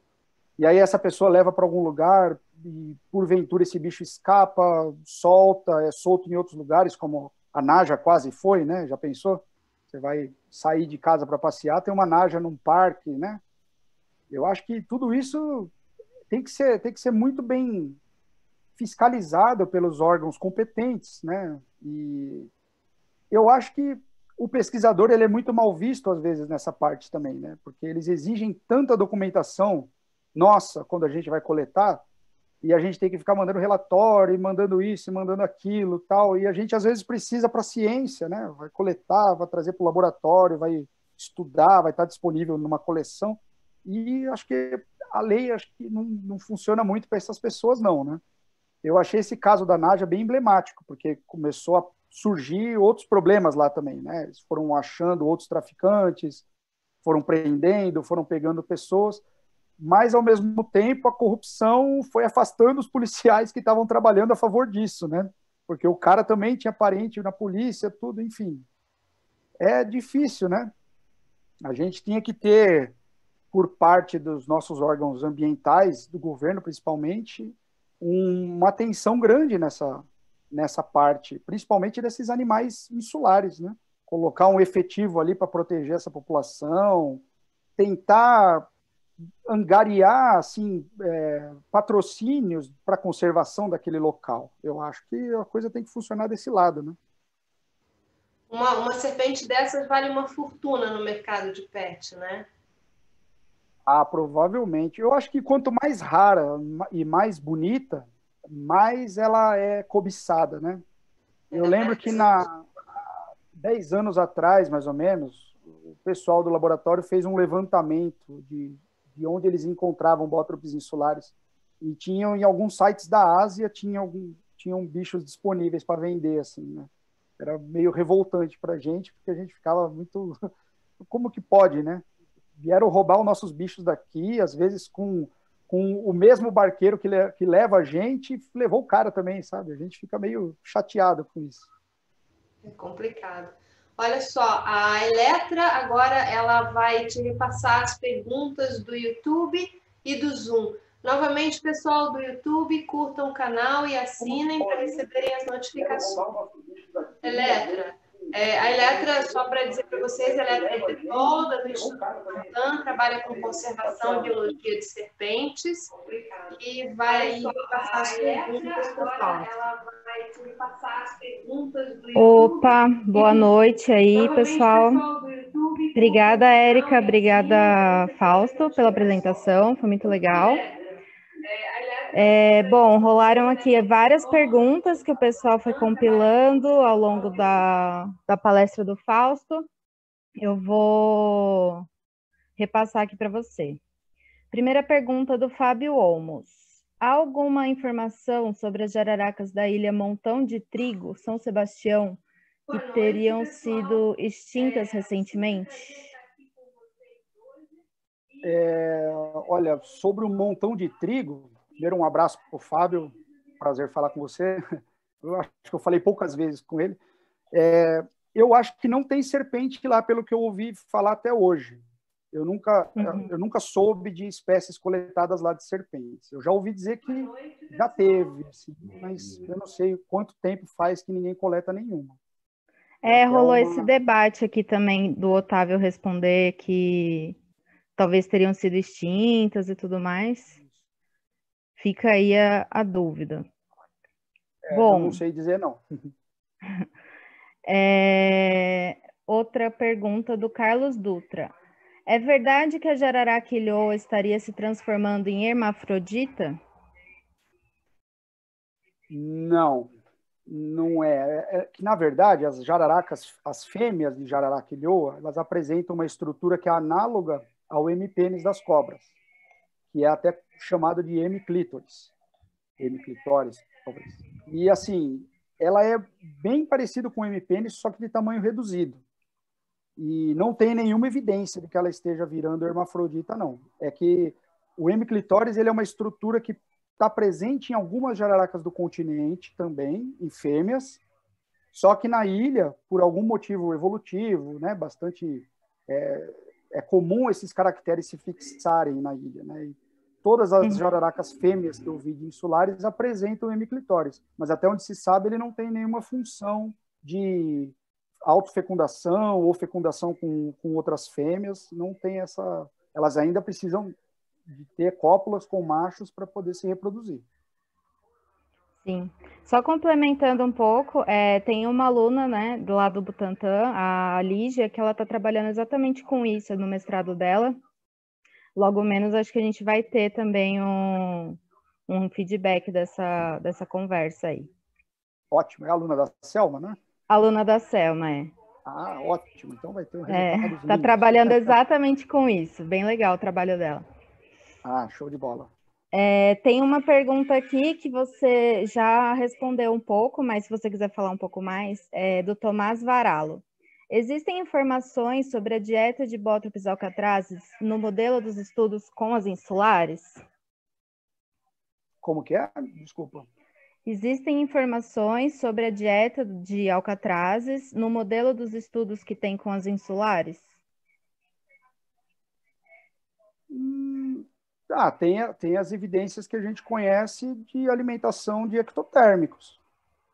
e aí essa pessoa leva para algum lugar e porventura esse bicho escapa, solta, é solto em outros lugares, como a naja quase foi, né? Já pensou? Você vai sair de casa para passear, tem uma naja num parque, né? Eu acho que tudo isso tem que ser muito bem fiscalizado pelos órgãos competentes, né? E eu acho que o pesquisador ele é muito mal visto às vezes nessa parte também, né? Porque eles exigem tanta documentação nossa quando a gente vai coletar e a gente tem que ficar mandando relatório, e mandando isso, e mandando aquilo, tal. E a gente às vezes precisa para a ciência, né? Vai coletar, vai trazer para o laboratório, vai estudar, vai estar disponível numa coleção. E acho que a lei acho que não funciona muito para essas pessoas, não, né? Eu achei esse caso da Naja bem emblemático, porque começou a surgir outros problemas lá também, né? Eles foram achando outros traficantes, foram prendendo, foram pegando pessoas, mas ao mesmo tempo a corrupção foi afastando os policiais que estavam trabalhando a favor disso, né? Porque o cara também tinha parente na polícia, tudo, enfim. É difícil, né? A gente tinha que ter, por parte dos nossos órgãos ambientais, do governo principalmente, uma atenção grande nessa parte, principalmente desses animais insulares, né? Colocar um efetivo ali para proteger essa população, tentar angariar assim patrocínios para a conservação daquele local. Eu acho que a coisa tem que funcionar desse lado, né? Uma serpente dessas vale uma fortuna no mercado de pet, né? Ah, provavelmente. Eu acho que quanto mais rara e mais bonita, mais ela é cobiçada, né? Eu lembro que 10 anos atrás, mais ou menos, o pessoal do laboratório fez um levantamento de onde eles encontravam bótropes insulares. E tinham, em alguns sites da Ásia, tinham bichos disponíveis para vender, assim, né? Era meio revoltante para a gente, porque a gente ficava muito... Como que pode, né? Vieram roubar os nossos bichos daqui, às vezes com o mesmo barqueiro que leva a gente, levou o cara também, sabe? A gente fica meio chateado com isso. É complicado. Olha só, a Eletra agora ela vai te repassar as perguntas do YouTube e do Zoom. Novamente, pessoal do YouTube, curtam o canal e assinem para receberem as notificações. Eletra, a Eletra, só para dizer para vocês, a Eletra é bióloga do Instituto Butantan, trabalha com conservação e biologia de serpentes e vai passar as perguntas para o Paulo. Ela vai te passar as perguntas do YouTube. Opa, boa noite aí, pessoal. Obrigada, Érica, obrigada, Fausto, pela apresentação, foi muito legal. Bom, rolaram aqui várias perguntas que o pessoal foi compilando ao longo da palestra do Fausto. Eu vou repassar aqui para você. Primeira pergunta do Fábio Olmos. Há alguma informação sobre as jararacas da ilha Montão de Trigo, São Sebastião, que teriam sido extintas recentemente? Olha, sobre o Montão de Trigo, primeiro um abraço para o Fábio, prazer falar com você. Eu acho que eu falei poucas vezes com ele. Eu acho que não tem serpente lá, pelo que eu ouvi falar até hoje. Eu nunca soube de espécies coletadas lá de serpentes. Eu já ouvi dizer que já teve, assim, mas eu não sei quanto tempo faz que ninguém coleta nenhuma. Rolou esse debate aqui também do Otávio responder que talvez teriam sido extintas e tudo mais. Fica aí a dúvida. Bom, eu não sei dizer não. Outra pergunta do Carlos Dutra. É verdade que a jararaca ilhoa estaria se transformando em hermafrodita? Não, não é. É que, na verdade, as jararacas, as fêmeas de jararaca ilhoa, elas apresentam uma estrutura que é análoga ao hemipênis das cobras, que é até chamado de hemiclítoris. Hemiclitóris, talvez. E, assim, ela é bem parecida com o hemipênis, só que de tamanho reduzido. E não tem nenhuma evidência de que ela esteja virando hermafrodita, não. É que o hemiclitóris ele é uma estrutura que está presente em algumas jararacas do continente também, em fêmeas, só que na ilha, por algum motivo evolutivo, né, bastante é comum esses caracteres se fixarem na ilha, né? E todas as jararacas fêmeas que eu vi de insulares apresentam hemiclitóris, mas até onde se sabe ele não tem nenhuma função de autofecundação ou fecundação com outras fêmeas, não tem essa. Elas ainda precisam de ter cópulas com machos para poder se reproduzir. Sim. Só complementando um pouco, tem uma aluna, né, do lado do Butantan, a Lígia, que ela está trabalhando exatamente com isso no mestrado dela. Logo menos, acho que a gente vai ter também um feedback dessa conversa aí. Ótimo. É a aluna da Selma, né? Aluna da Selma, Ah, ótimo. Então vai ter um resultado. Está trabalhando exatamente com isso. Bem legal o trabalho dela. Ah, show de bola. Tem uma pergunta aqui que você já respondeu um pouco, mas se você quiser falar um pouco mais, do Tomás Varalo. Existem informações sobre a dieta de Bótropis alcatrazes no modelo dos estudos com as insulares? Como que é? Desculpa. Existem informações sobre a dieta de alcatrazes no modelo dos estudos que tem com as insulares? Tem as evidências que a gente conhece de alimentação de ectotérmicos.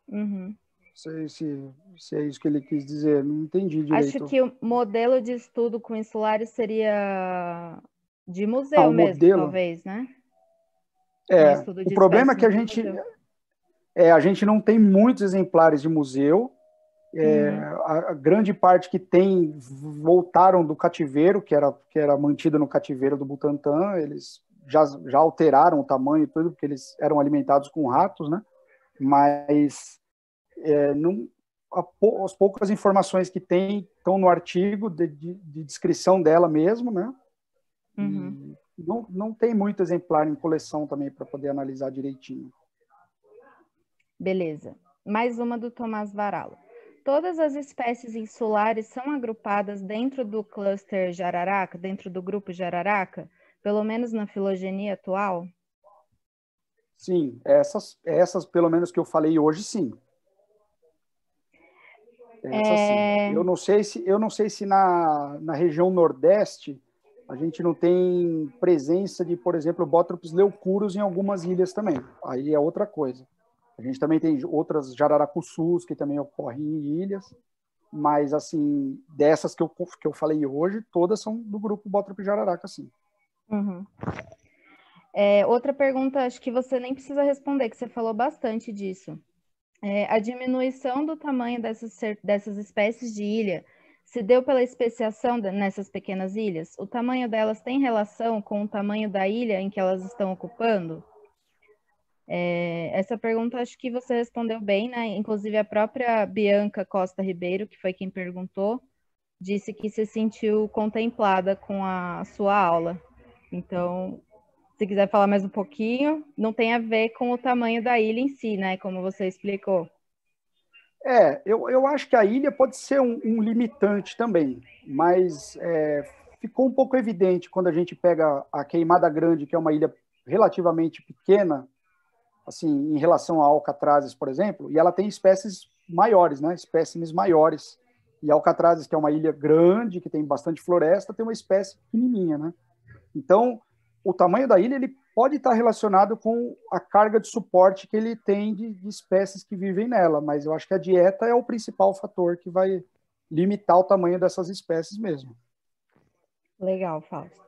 Uhum. Não sei se é isso que ele quis dizer, não entendi direito. Acho que o modelo de estudo com insulares seria de museu mesmo, modelo? Talvez, né? O problema é que a gente não tem muitos exemplares de museu. A grande parte que tem voltaram do cativeiro, que era mantido no cativeiro do Butantan. Eles já alteraram o tamanho e tudo, porque eles eram alimentados com ratos, né? Mas as poucas informações que tem estão no artigo de descrição dela mesmo, né? Uhum. Não tem muito exemplar em coleção também para poder analisar direitinho. Beleza. Mais uma do Tomás Varalo. Todas as espécies insulares são agrupadas dentro do cluster jararaca, dentro do grupo jararaca, pelo menos na filogenia atual? Sim, essas pelo menos que eu falei hoje, sim. Sim. Eu não sei se na região Nordeste a gente não tem presença de, por exemplo, Bótropis leucurus em algumas ilhas também. Aí é outra coisa. A gente também tem outras jararacuçus que também ocorrem em ilhas, mas, assim, dessas que eu falei hoje, todas são do grupo Bótropis jararaca, sim. Uhum. Outra pergunta, acho que você nem precisa responder, que você falou bastante disso. A diminuição do tamanho dessas espécies de ilha se deu pela especiação nessas pequenas ilhas? O tamanho delas tem relação com o tamanho da ilha em que elas estão ocupando? Essa pergunta acho que você respondeu bem, né? Inclusive a própria Bianca Costa Ribeiro, que foi quem perguntou, disse que se sentiu contemplada com a sua aula. Então, se quiser falar mais um pouquinho, não tem a ver com o tamanho da ilha em si, né? Como você explicou. Eu acho que a ilha pode ser um limitante também, mas ficou um pouco evidente quando a gente pega a Queimada Grande, que é uma ilha relativamente pequena, assim, em relação a Alcatrazes, por exemplo, e ela tem espécies maiores, né? Espécimes maiores. E Alcatrazes, que é uma ilha grande, que tem bastante floresta, tem uma espécie pequenininha, né? Então, o tamanho da ilha ele pode estar relacionado com a carga de suporte que ele tem de espécies que vivem nela, mas eu acho que a dieta é o principal fator que vai limitar o tamanho dessas espécies mesmo. Legal, Fausto.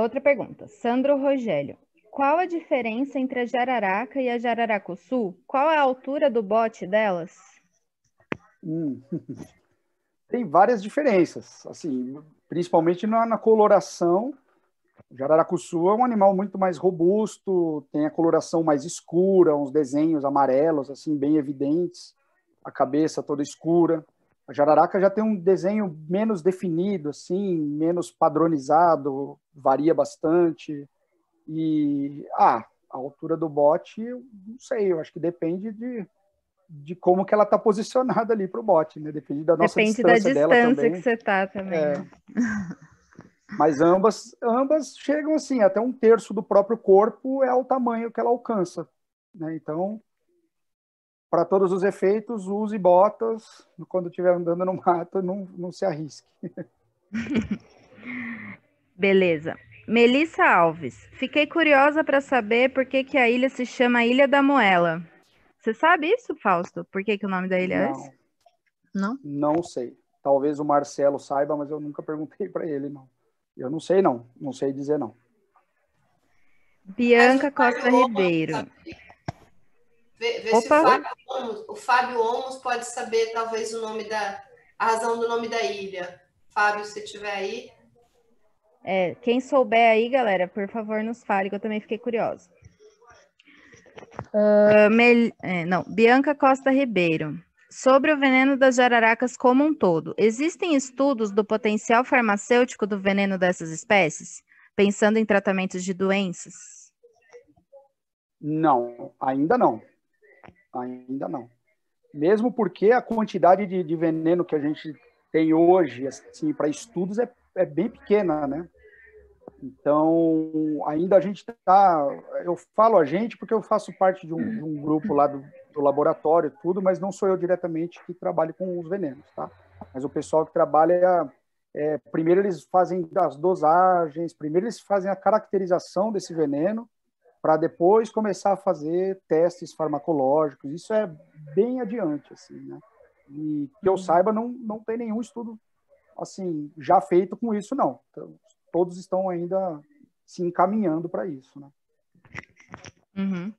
Outra pergunta. Sandro Rogério. Qual a diferença entre a jararaca e a jararacuçu? Qual é a altura do bote delas? Tem várias diferenças, assim, principalmente na coloração. O jararacuçu é um animal muito mais robusto, tem a coloração mais escura, uns desenhos amarelos, assim, bem evidentes, a cabeça toda escura. A jararaca já tem um desenho menos definido, assim, menos padronizado, varia bastante. E, a altura do bote, eu não sei, eu acho que depende de como que ela está posicionada ali para o bote, né? Depende da nossa Depende da distância dela distância que também. você tá também, né? Mas ambas chegam assim, até um terço do próprio corpo é o tamanho que ela alcança, né? Então, para todos os efeitos, use botas. Quando estiver andando no mato, não se arrisque. Beleza. Melissa Alves. Fiquei curiosa para saber por que a ilha se chama Ilha da Moela. Você sabe isso, Fausto? Por que o nome da ilha é esse? Não, Não? não sei. Talvez o Marcelo saiba, mas eu nunca perguntei para ele, não. Eu não sei, não. Não sei dizer, não. Bianca Costa Ribeiro. Vê se Opa. o Fábio Omos pode saber, talvez, a razão do nome da ilha. Fábio, se tiver aí. Quem souber aí, galera, por favor, nos fale, que eu também fiquei curiosa. Bianca Costa Ribeiro. Sobre o veneno das jararacas como um todo, existem estudos do potencial farmacêutico do veneno dessas espécies? Pensando em tratamentos de doenças? Não, ainda não. Ainda não. Mesmo porque a quantidade de veneno que a gente tem hoje, assim, para estudos é bem pequena, né? Então, ainda a gente está... Eu falo a gente porque eu faço parte de um grupo lá do laboratório, tudo, mas não sou eu diretamente que trabalho com os venenos, tá? Mas o pessoal que trabalha... primeiro eles fazem as dosagens, primeiro eles fazem a caracterização desse veneno, para depois começar a fazer testes farmacológicos. Isso é bem adiante, assim, né? E que eu saiba, não tem nenhum estudo assim já feito com isso, não. Então, todos estão ainda se encaminhando para isso, né? Uhum.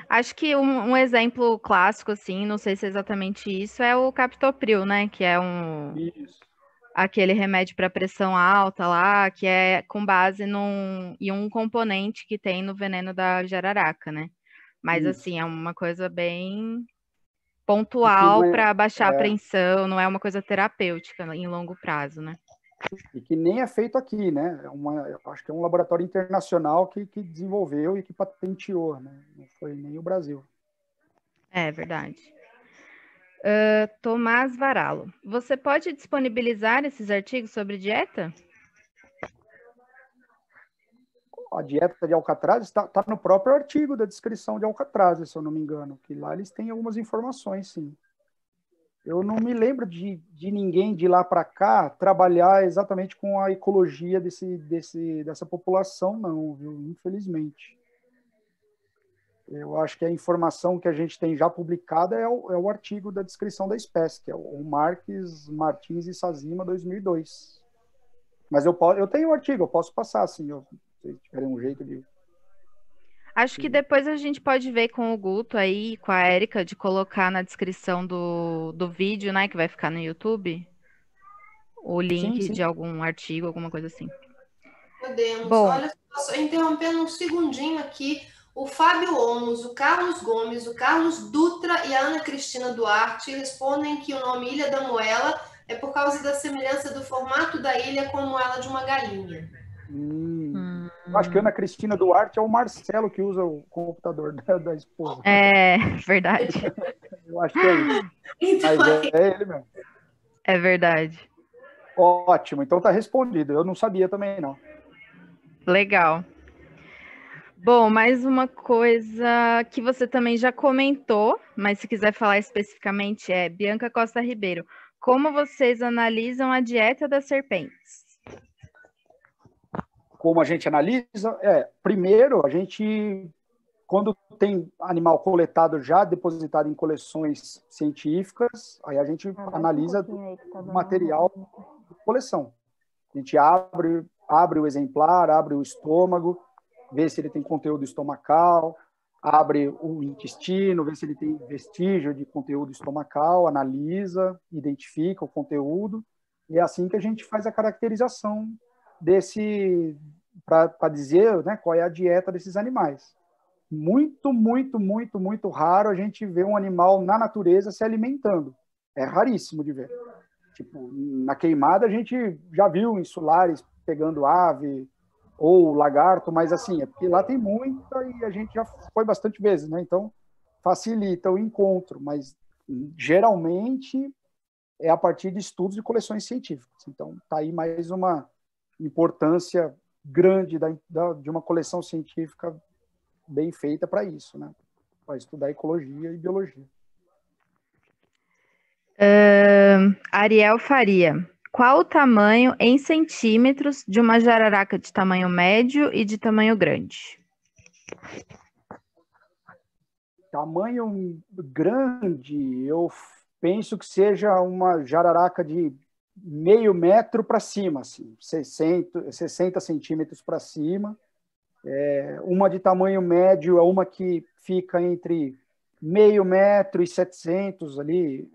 Acho que um exemplo clássico, assim, não sei se é exatamente isso, é o captopril, né? Que é Isso. aquele remédio para pressão alta lá, que é com base em um componente que tem no veneno da jararaca, né? Mas, Isso. assim, é uma coisa bem E que pontual para baixar a apreensão, não é uma coisa terapêutica em longo prazo, né? E que nem é feito aqui, né? Eu acho que é um laboratório internacional que desenvolveu e que patenteou, né? Não foi nem o Brasil. É verdade. Tomás Varalo. Você pode disponibilizar esses artigos sobre dieta? A dieta de Alcatraz está no próprio artigo da descrição de Alcatraz, se eu não me engano, que lá eles têm algumas informações, sim. Eu não me lembro de ninguém de lá para cá trabalhar exatamente com a ecologia dessa população, não, viu? Infelizmente. Eu acho que a informação que a gente tem já publicada é o artigo da descrição da espécie, que é o Marques, Martins e Sazima, 2002. Mas eu tenho o artigo, eu posso passar, assim, se tiverem um jeito de... Acho que depois a gente pode ver com o Guto aí, com a Érica, de colocar na descrição do vídeo, né, que vai ficar no YouTube, o link Sim. de algum artigo, alguma coisa assim. Podemos. Bom, Olha, só interrompendo um segundinho aqui, o Fábio Omos, o Carlos Gomes, o Carlos Dutra e a Ana Cristina Duarte respondem que o nome Ilha da Moela é por causa da semelhança do formato da ilha com a moela de uma galinha. Acho que a Ana Cristina Duarte é o Marcelo que usa o computador da esposa. É verdade. Eu acho que é isso. Então, Mas é ele mesmo. É verdade. Ótimo, então tá respondido. Eu não sabia também, não. Legal. Bom, mais uma coisa que você também já comentou, mas se quiser falar especificamente é Bianca Costa Ribeiro. Como vocês analisam a dieta das serpentes? Como a gente analisa? Primeiro, a gente, quando tem animal coletado já depositado em coleções científicas, aí a gente analisa o material de coleção. A gente abre o exemplar, abre o estômago, vê se ele tem conteúdo estomacal, abre o intestino, vê se ele tem vestígio de conteúdo estomacal, analisa, identifica o conteúdo E é assim que a gente faz a caracterização desse, para dizer, né, qual é a dieta desses animais. Muito, muito, muito, muito raro a gente ver um animal na natureza se alimentando. É raríssimo de ver. Tipo, na queimada a gente já viu insulares pegando ave ou lagarto, mas assim, é porque lá tem muita e a gente já foi bastante vezes, né? Então facilita o encontro, mas geralmente é a partir de estudos e coleções científicas. Então tá aí mais uma importância grande de uma coleção científica bem feita para isso, né? Para estudar ecologia e biologia. Ariel Faria. Qual o tamanho em centímetros de uma jararaca de tamanho médio e de tamanho grande? Tamanho grande, eu penso que seja uma jararaca de meio metro para cima, assim, 60 centímetros para cima. Uma de tamanho médio é uma que fica entre meio metro e 700 ali.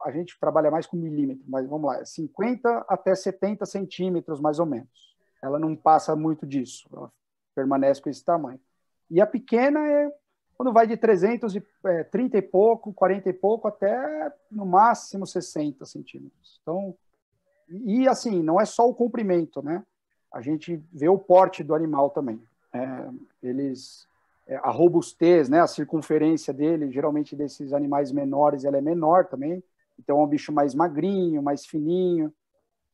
A gente trabalha mais com milímetro, mas vamos lá, 50 até 70 centímetros, mais ou menos. Ela não passa muito disso, ela permanece com esse tamanho. E a pequena é quando vai de 330 e pouco, 40 e pouco, até no máximo 60 centímetros. Então, e assim, não é só o comprimento, né? A gente vê o porte do animal também. A robustez, né, a circunferência dele, geralmente desses animais menores, ela é menor também. Então é um bicho mais magrinho, mais fininho,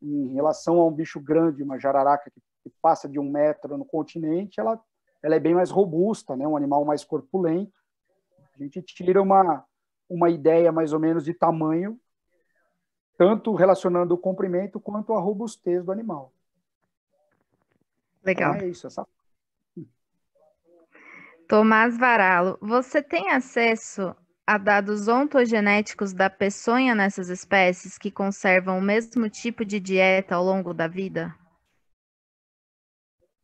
em relação a um bicho grande, uma jararaca que passa de 1 metro no continente, ela é bem mais robusta, né, um animal mais corpulento. A gente tira uma ideia mais ou menos de tamanho, tanto relacionando o comprimento quanto a robustez do animal. Legal. Então é isso, Tomás Varalo, você tem acesso a dados ontogenéticos da peçonha nessas espécies que conservam o mesmo tipo de dieta ao longo da vida?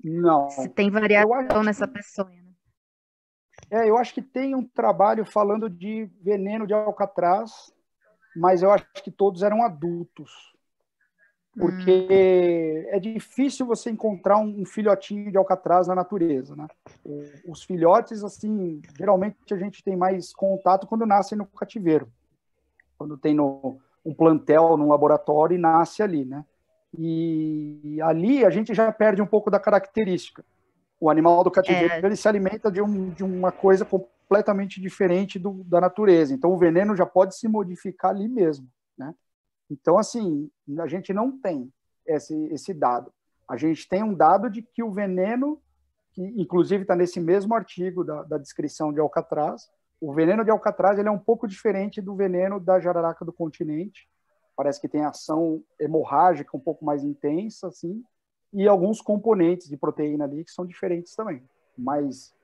Não. Se tem variação nessa peçonha. Eu acho que tem um trabalho falando de veneno de alcatraz, mas eu acho que todos eram adultos. Porque é difícil você encontrar um filhotinho de alcatraz na natureza, né? Os filhotes, assim, geralmente a gente tem mais contato quando nascem no cativeiro, quando tem um plantel, num laboratório e nasce ali, né? E ali a gente já perde um pouco da característica. O animal do cativeiro ele se alimenta de uma coisa completamente diferente da natureza. Então o veneno já pode se modificar ali mesmo, né? Então, assim, a gente não tem esse dado. A gente tem um dado de que o veneno, que inclusive está nesse mesmo artigo da descrição de alcatraz, o veneno de alcatraz ele é um pouco diferente do veneno da jararaca do continente. Parece que tem ação hemorrágica um pouco mais intensa, assim, e alguns componentes de proteína ali que são diferentes também. Mas,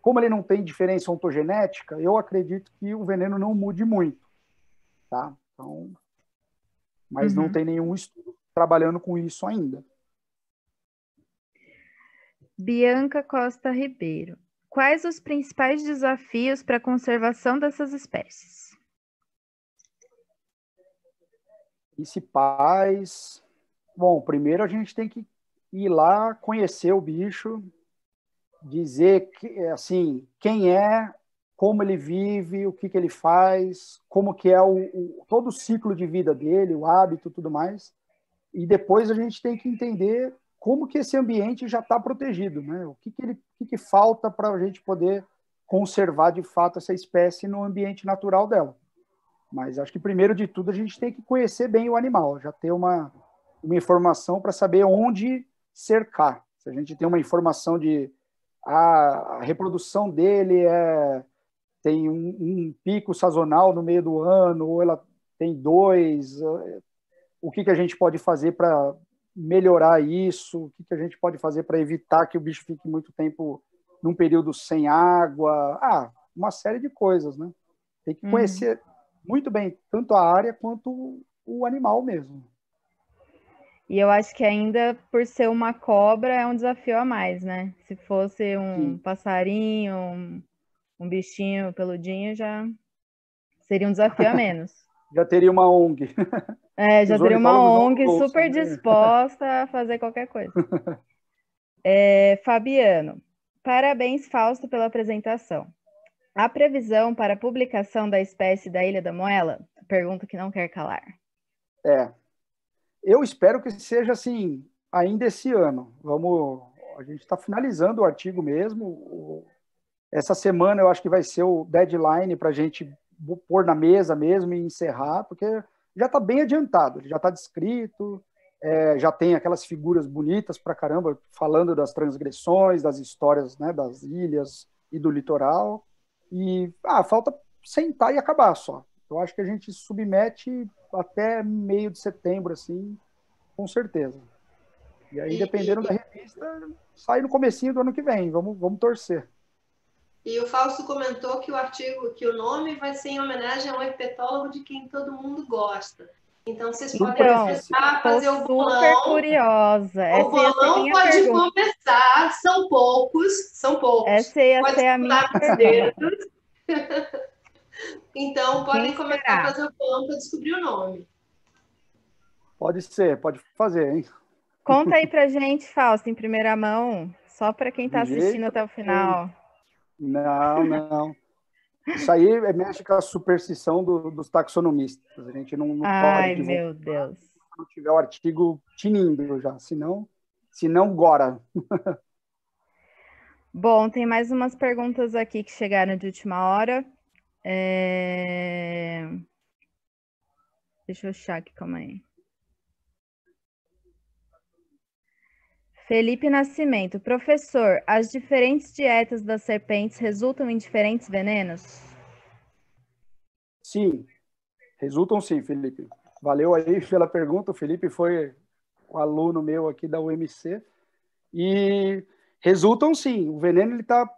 como ele não tem diferença ontogenética, eu acredito que o veneno não mude muito, tá? Então, mas não tem nenhum estudo trabalhando com isso ainda. Bianca Costa Ribeiro. Quais os principais desafios para a conservação dessas espécies? Principais... Bom, primeiro a gente tem que ir lá, conhecer o bicho, dizer assim, quem é, como ele vive, o que ele faz, como que é todo o ciclo de vida dele, o hábito, tudo mais. E depois a gente tem que entender como que esse ambiente já está protegido, né? O que falta para a gente poder conservar de fato essa espécie no ambiente natural dela. Mas acho que primeiro de tudo a gente tem que conhecer bem o animal, já ter uma informação para saber onde cercar. Se a gente tem uma informação de a reprodução dele tem um pico sazonal no meio do ano, ou ela tem dois, o que a gente pode fazer para melhorar isso, o que a gente pode fazer para evitar que o bicho fique muito tempo num período sem água, uma série de coisas, né? Tem que conhecer muito bem tanto a área quanto o animal mesmo. E eu acho que ainda por ser uma cobra é um desafio a mais, né? Se fosse um passarinho, um bichinho peludinho, já seria um desafio a menos. Já teria uma ONG. Já Os teria uma ornitólogos ONG ouçam, super né? disposta a fazer qualquer coisa. Fabiano, parabéns, Fausto, pela apresentação. A previsão para a publicação da espécie da Ilha da Moela? Pergunta que não quer calar. Eu espero que seja assim, ainda esse ano. A gente está finalizando o artigo mesmo. Essa semana eu acho que vai ser o deadline para a gente pôr na mesa mesmo e encerrar, porque já está bem adiantado, já está descrito, já tem aquelas figuras bonitas para caramba, falando das transgressões, das histórias, né, das ilhas e do litoral. E falta sentar e acabar só. Eu acho que a gente submete até meio de setembro, assim, com certeza. E aí, dependendo da revista, sai no comecinho do ano que vem. Vamos torcer. E o Fausto comentou que o artigo, que o nome vai ser em homenagem a um herpetólogo de quem todo mundo gosta. Então, vocês podem começar a fazer o bolão. Super curiosa. O bolão pode começar, são poucos. Essa ia ser a minha pergunta. Então, podem começar a fazer o bolão para descobrir o nome. Pode ser, pode fazer, hein? Conta aí pra gente, Fausto, em primeira mão, só para quem está assistindo até o final. Não. Isso aí mexe com a superstição dos taxonomistas. A gente não pode divulgar. Meu Deus. Se não tiver o artigo tinindo já, senão gora. Bom, tem mais umas perguntas aqui que chegaram de última hora. Deixa eu achar aqui, calma aí. Felipe Nascimento. Professor, as diferentes dietas das serpentes resultam em diferentes venenos? Sim, resultam sim, Felipe. Valeu aí pela pergunta. O Felipe foi um aluno meu aqui da UMC. E resultam sim. O veneno está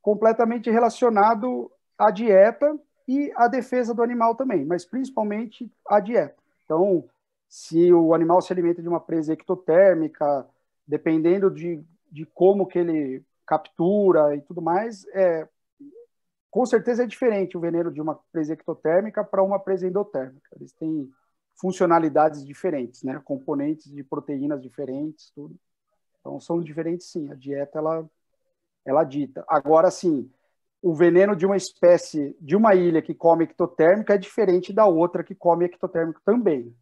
completamente relacionado à dieta e à defesa do animal também, mas principalmente à dieta. Então, se o animal se alimenta de uma presa ectotérmica, dependendo de como que ele captura e tudo mais, com certeza é diferente o veneno de uma presa ectotérmica para uma presa endotérmica. Eles têm funcionalidades diferentes, né? Componentes de proteínas diferentes, tudo. Então, são diferentes, sim. A dieta, ela dita. Agora, sim, o veneno de uma espécie, de uma ilha que come ectotérmica é diferente da outra que come ectotérmico também.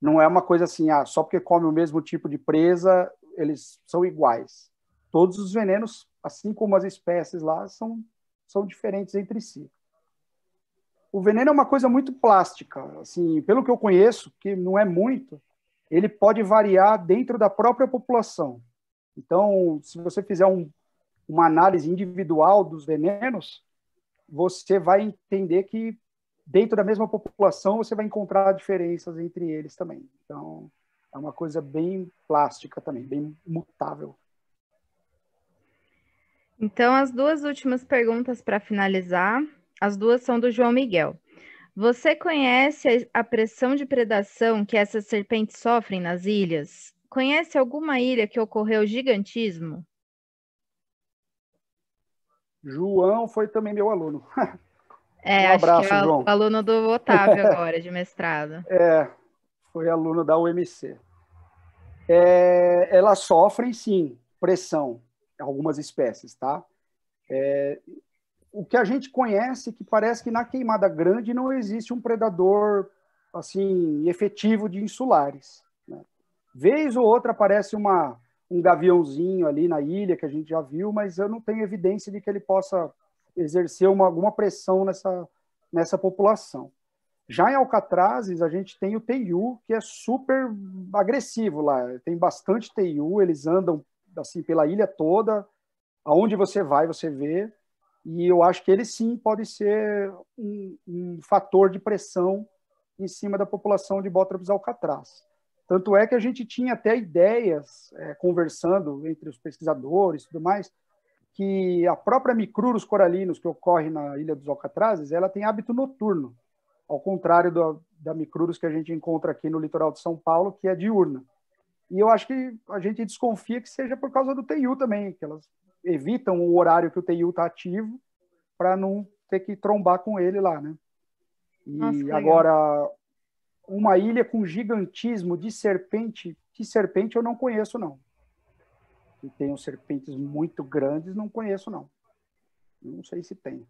Não é uma coisa assim, só porque come o mesmo tipo de presa, eles são iguais. Todos os venenos, assim como as espécies lá, são diferentes entre si. O veneno é uma coisa muito plástica. Assim, pelo que eu conheço, que não é muito, ele pode variar dentro da própria população. Então, se você fizer uma análise individual dos venenos, você vai entender que dentro da mesma população você vai encontrar diferenças entre eles também. Então, é uma coisa bem plástica também, bem mutável. Então, as duas últimas perguntas para finalizar, as duas são do João Miguel. Você conhece a pressão de predação que essas serpentes sofrem nas ilhas? Conhece alguma ilha que ocorreu gigantismo? João foi também meu aluno. Um abraço, acho que é João. O aluno do Otávio agora, de mestrado. Foi aluno da UMC. Elas sofrem, sim, pressão, algumas espécies, tá? O que a gente conhece, que parece que na Queimada Grande não existe um predador, assim, efetivo de insulares, né? Vez ou outra aparece um gaviãozinho ali na ilha, que a gente já viu, mas eu não tenho evidência de que ele possa exercer alguma pressão nessa população. Já em Alcatrazes, a gente tem o teiu, que é super agressivo lá. Tem bastante teiu, eles andam assim pela ilha toda. Aonde você vai, você vê. E eu acho que ele, sim, pode ser um fator de pressão em cima da população de Bótropis alcatraz. Tanto é que a gente tinha até ideias, conversando entre os pesquisadores e tudo mais, que a própria Micrurus coralinos, que ocorre na Ilha dos Alcatrazes, ela tem hábito noturno, ao contrário da Micrurus que a gente encontra aqui no litoral de São Paulo, que é diurna. E eu acho que a gente desconfia que seja por causa do teiu também, que elas evitam o horário que o teiu está ativo para não ter que trombar com ele lá, né? Nossa, que E legal. agora, uma ilha com gigantismo de serpente eu não conheço, não. E tem serpentes muito grandes, não conheço, não. Não sei se tem.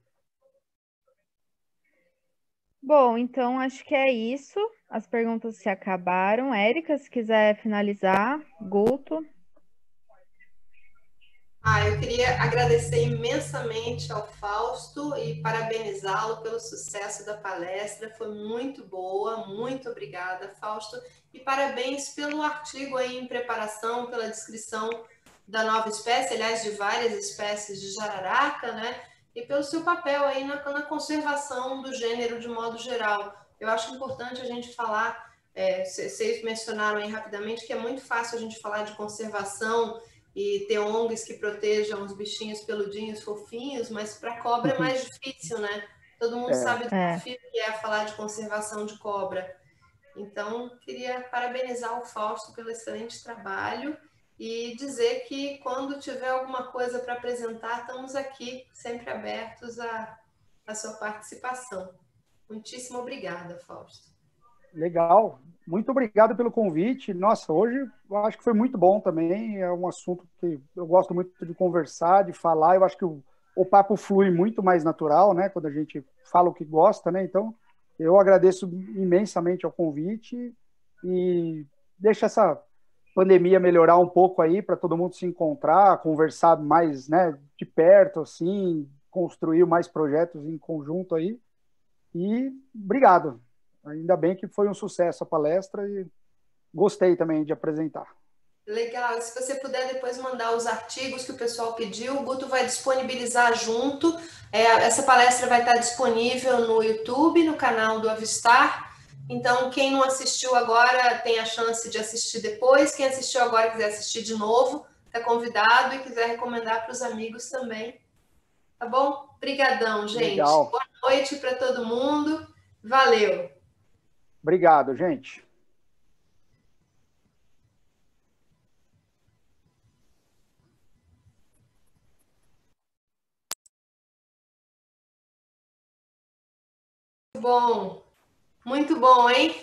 Bom, então acho que é isso. As perguntas se acabaram. Érica, se quiser finalizar, Guto. Eu queria agradecer imensamente ao Fausto e parabenizá-lo pelo sucesso da palestra. Foi muito boa, muito obrigada, Fausto. E parabéns pelo artigo aí em preparação, pela descrição da nova espécie, aliás, de várias espécies de jararaca, né? E pelo seu papel aí na conservação do gênero de modo geral. Eu acho importante a gente falar, vocês mencionaram aí rapidamente que é muito fácil a gente falar de conservação e ter ONGs que protejam os bichinhos peludinhos, fofinhos, mas para cobra é mais difícil, né? Todo mundo sabe do desafio que é falar de conservação de cobra. Então, queria parabenizar o Fausto pelo excelente trabalho e dizer que quando tiver alguma coisa para apresentar, estamos aqui, sempre abertos à sua participação. Muitíssimo obrigada, Fausto. Legal. Muito obrigado pelo convite. Nossa, hoje eu acho que foi muito bom também. É um assunto que eu gosto muito de conversar, de falar. Eu acho que o papo flui muito mais natural, né? Quando a gente fala o que gosta, né? Então, eu agradeço imensamente ao convite e deixa essa pandemia melhorar um pouco aí para todo mundo se encontrar, conversar mais, né, de perto, assim, construir mais projetos em conjunto aí. E obrigado. Ainda bem que foi um sucesso a palestra e gostei também de apresentar. Legal, e se você puder depois mandar os artigos que o pessoal pediu, o Guto vai disponibilizar junto. Essa palestra vai estar disponível no YouTube, no canal do Avistar. Então, quem não assistiu agora tem a chance de assistir depois. Quem assistiu agora e quiser assistir de novo, está convidado e quiser recomendar para os amigos também. Tá bom? Obrigadão, gente. Legal. Boa noite para todo mundo. Valeu. Obrigado, gente. Bom, muito bom, hein?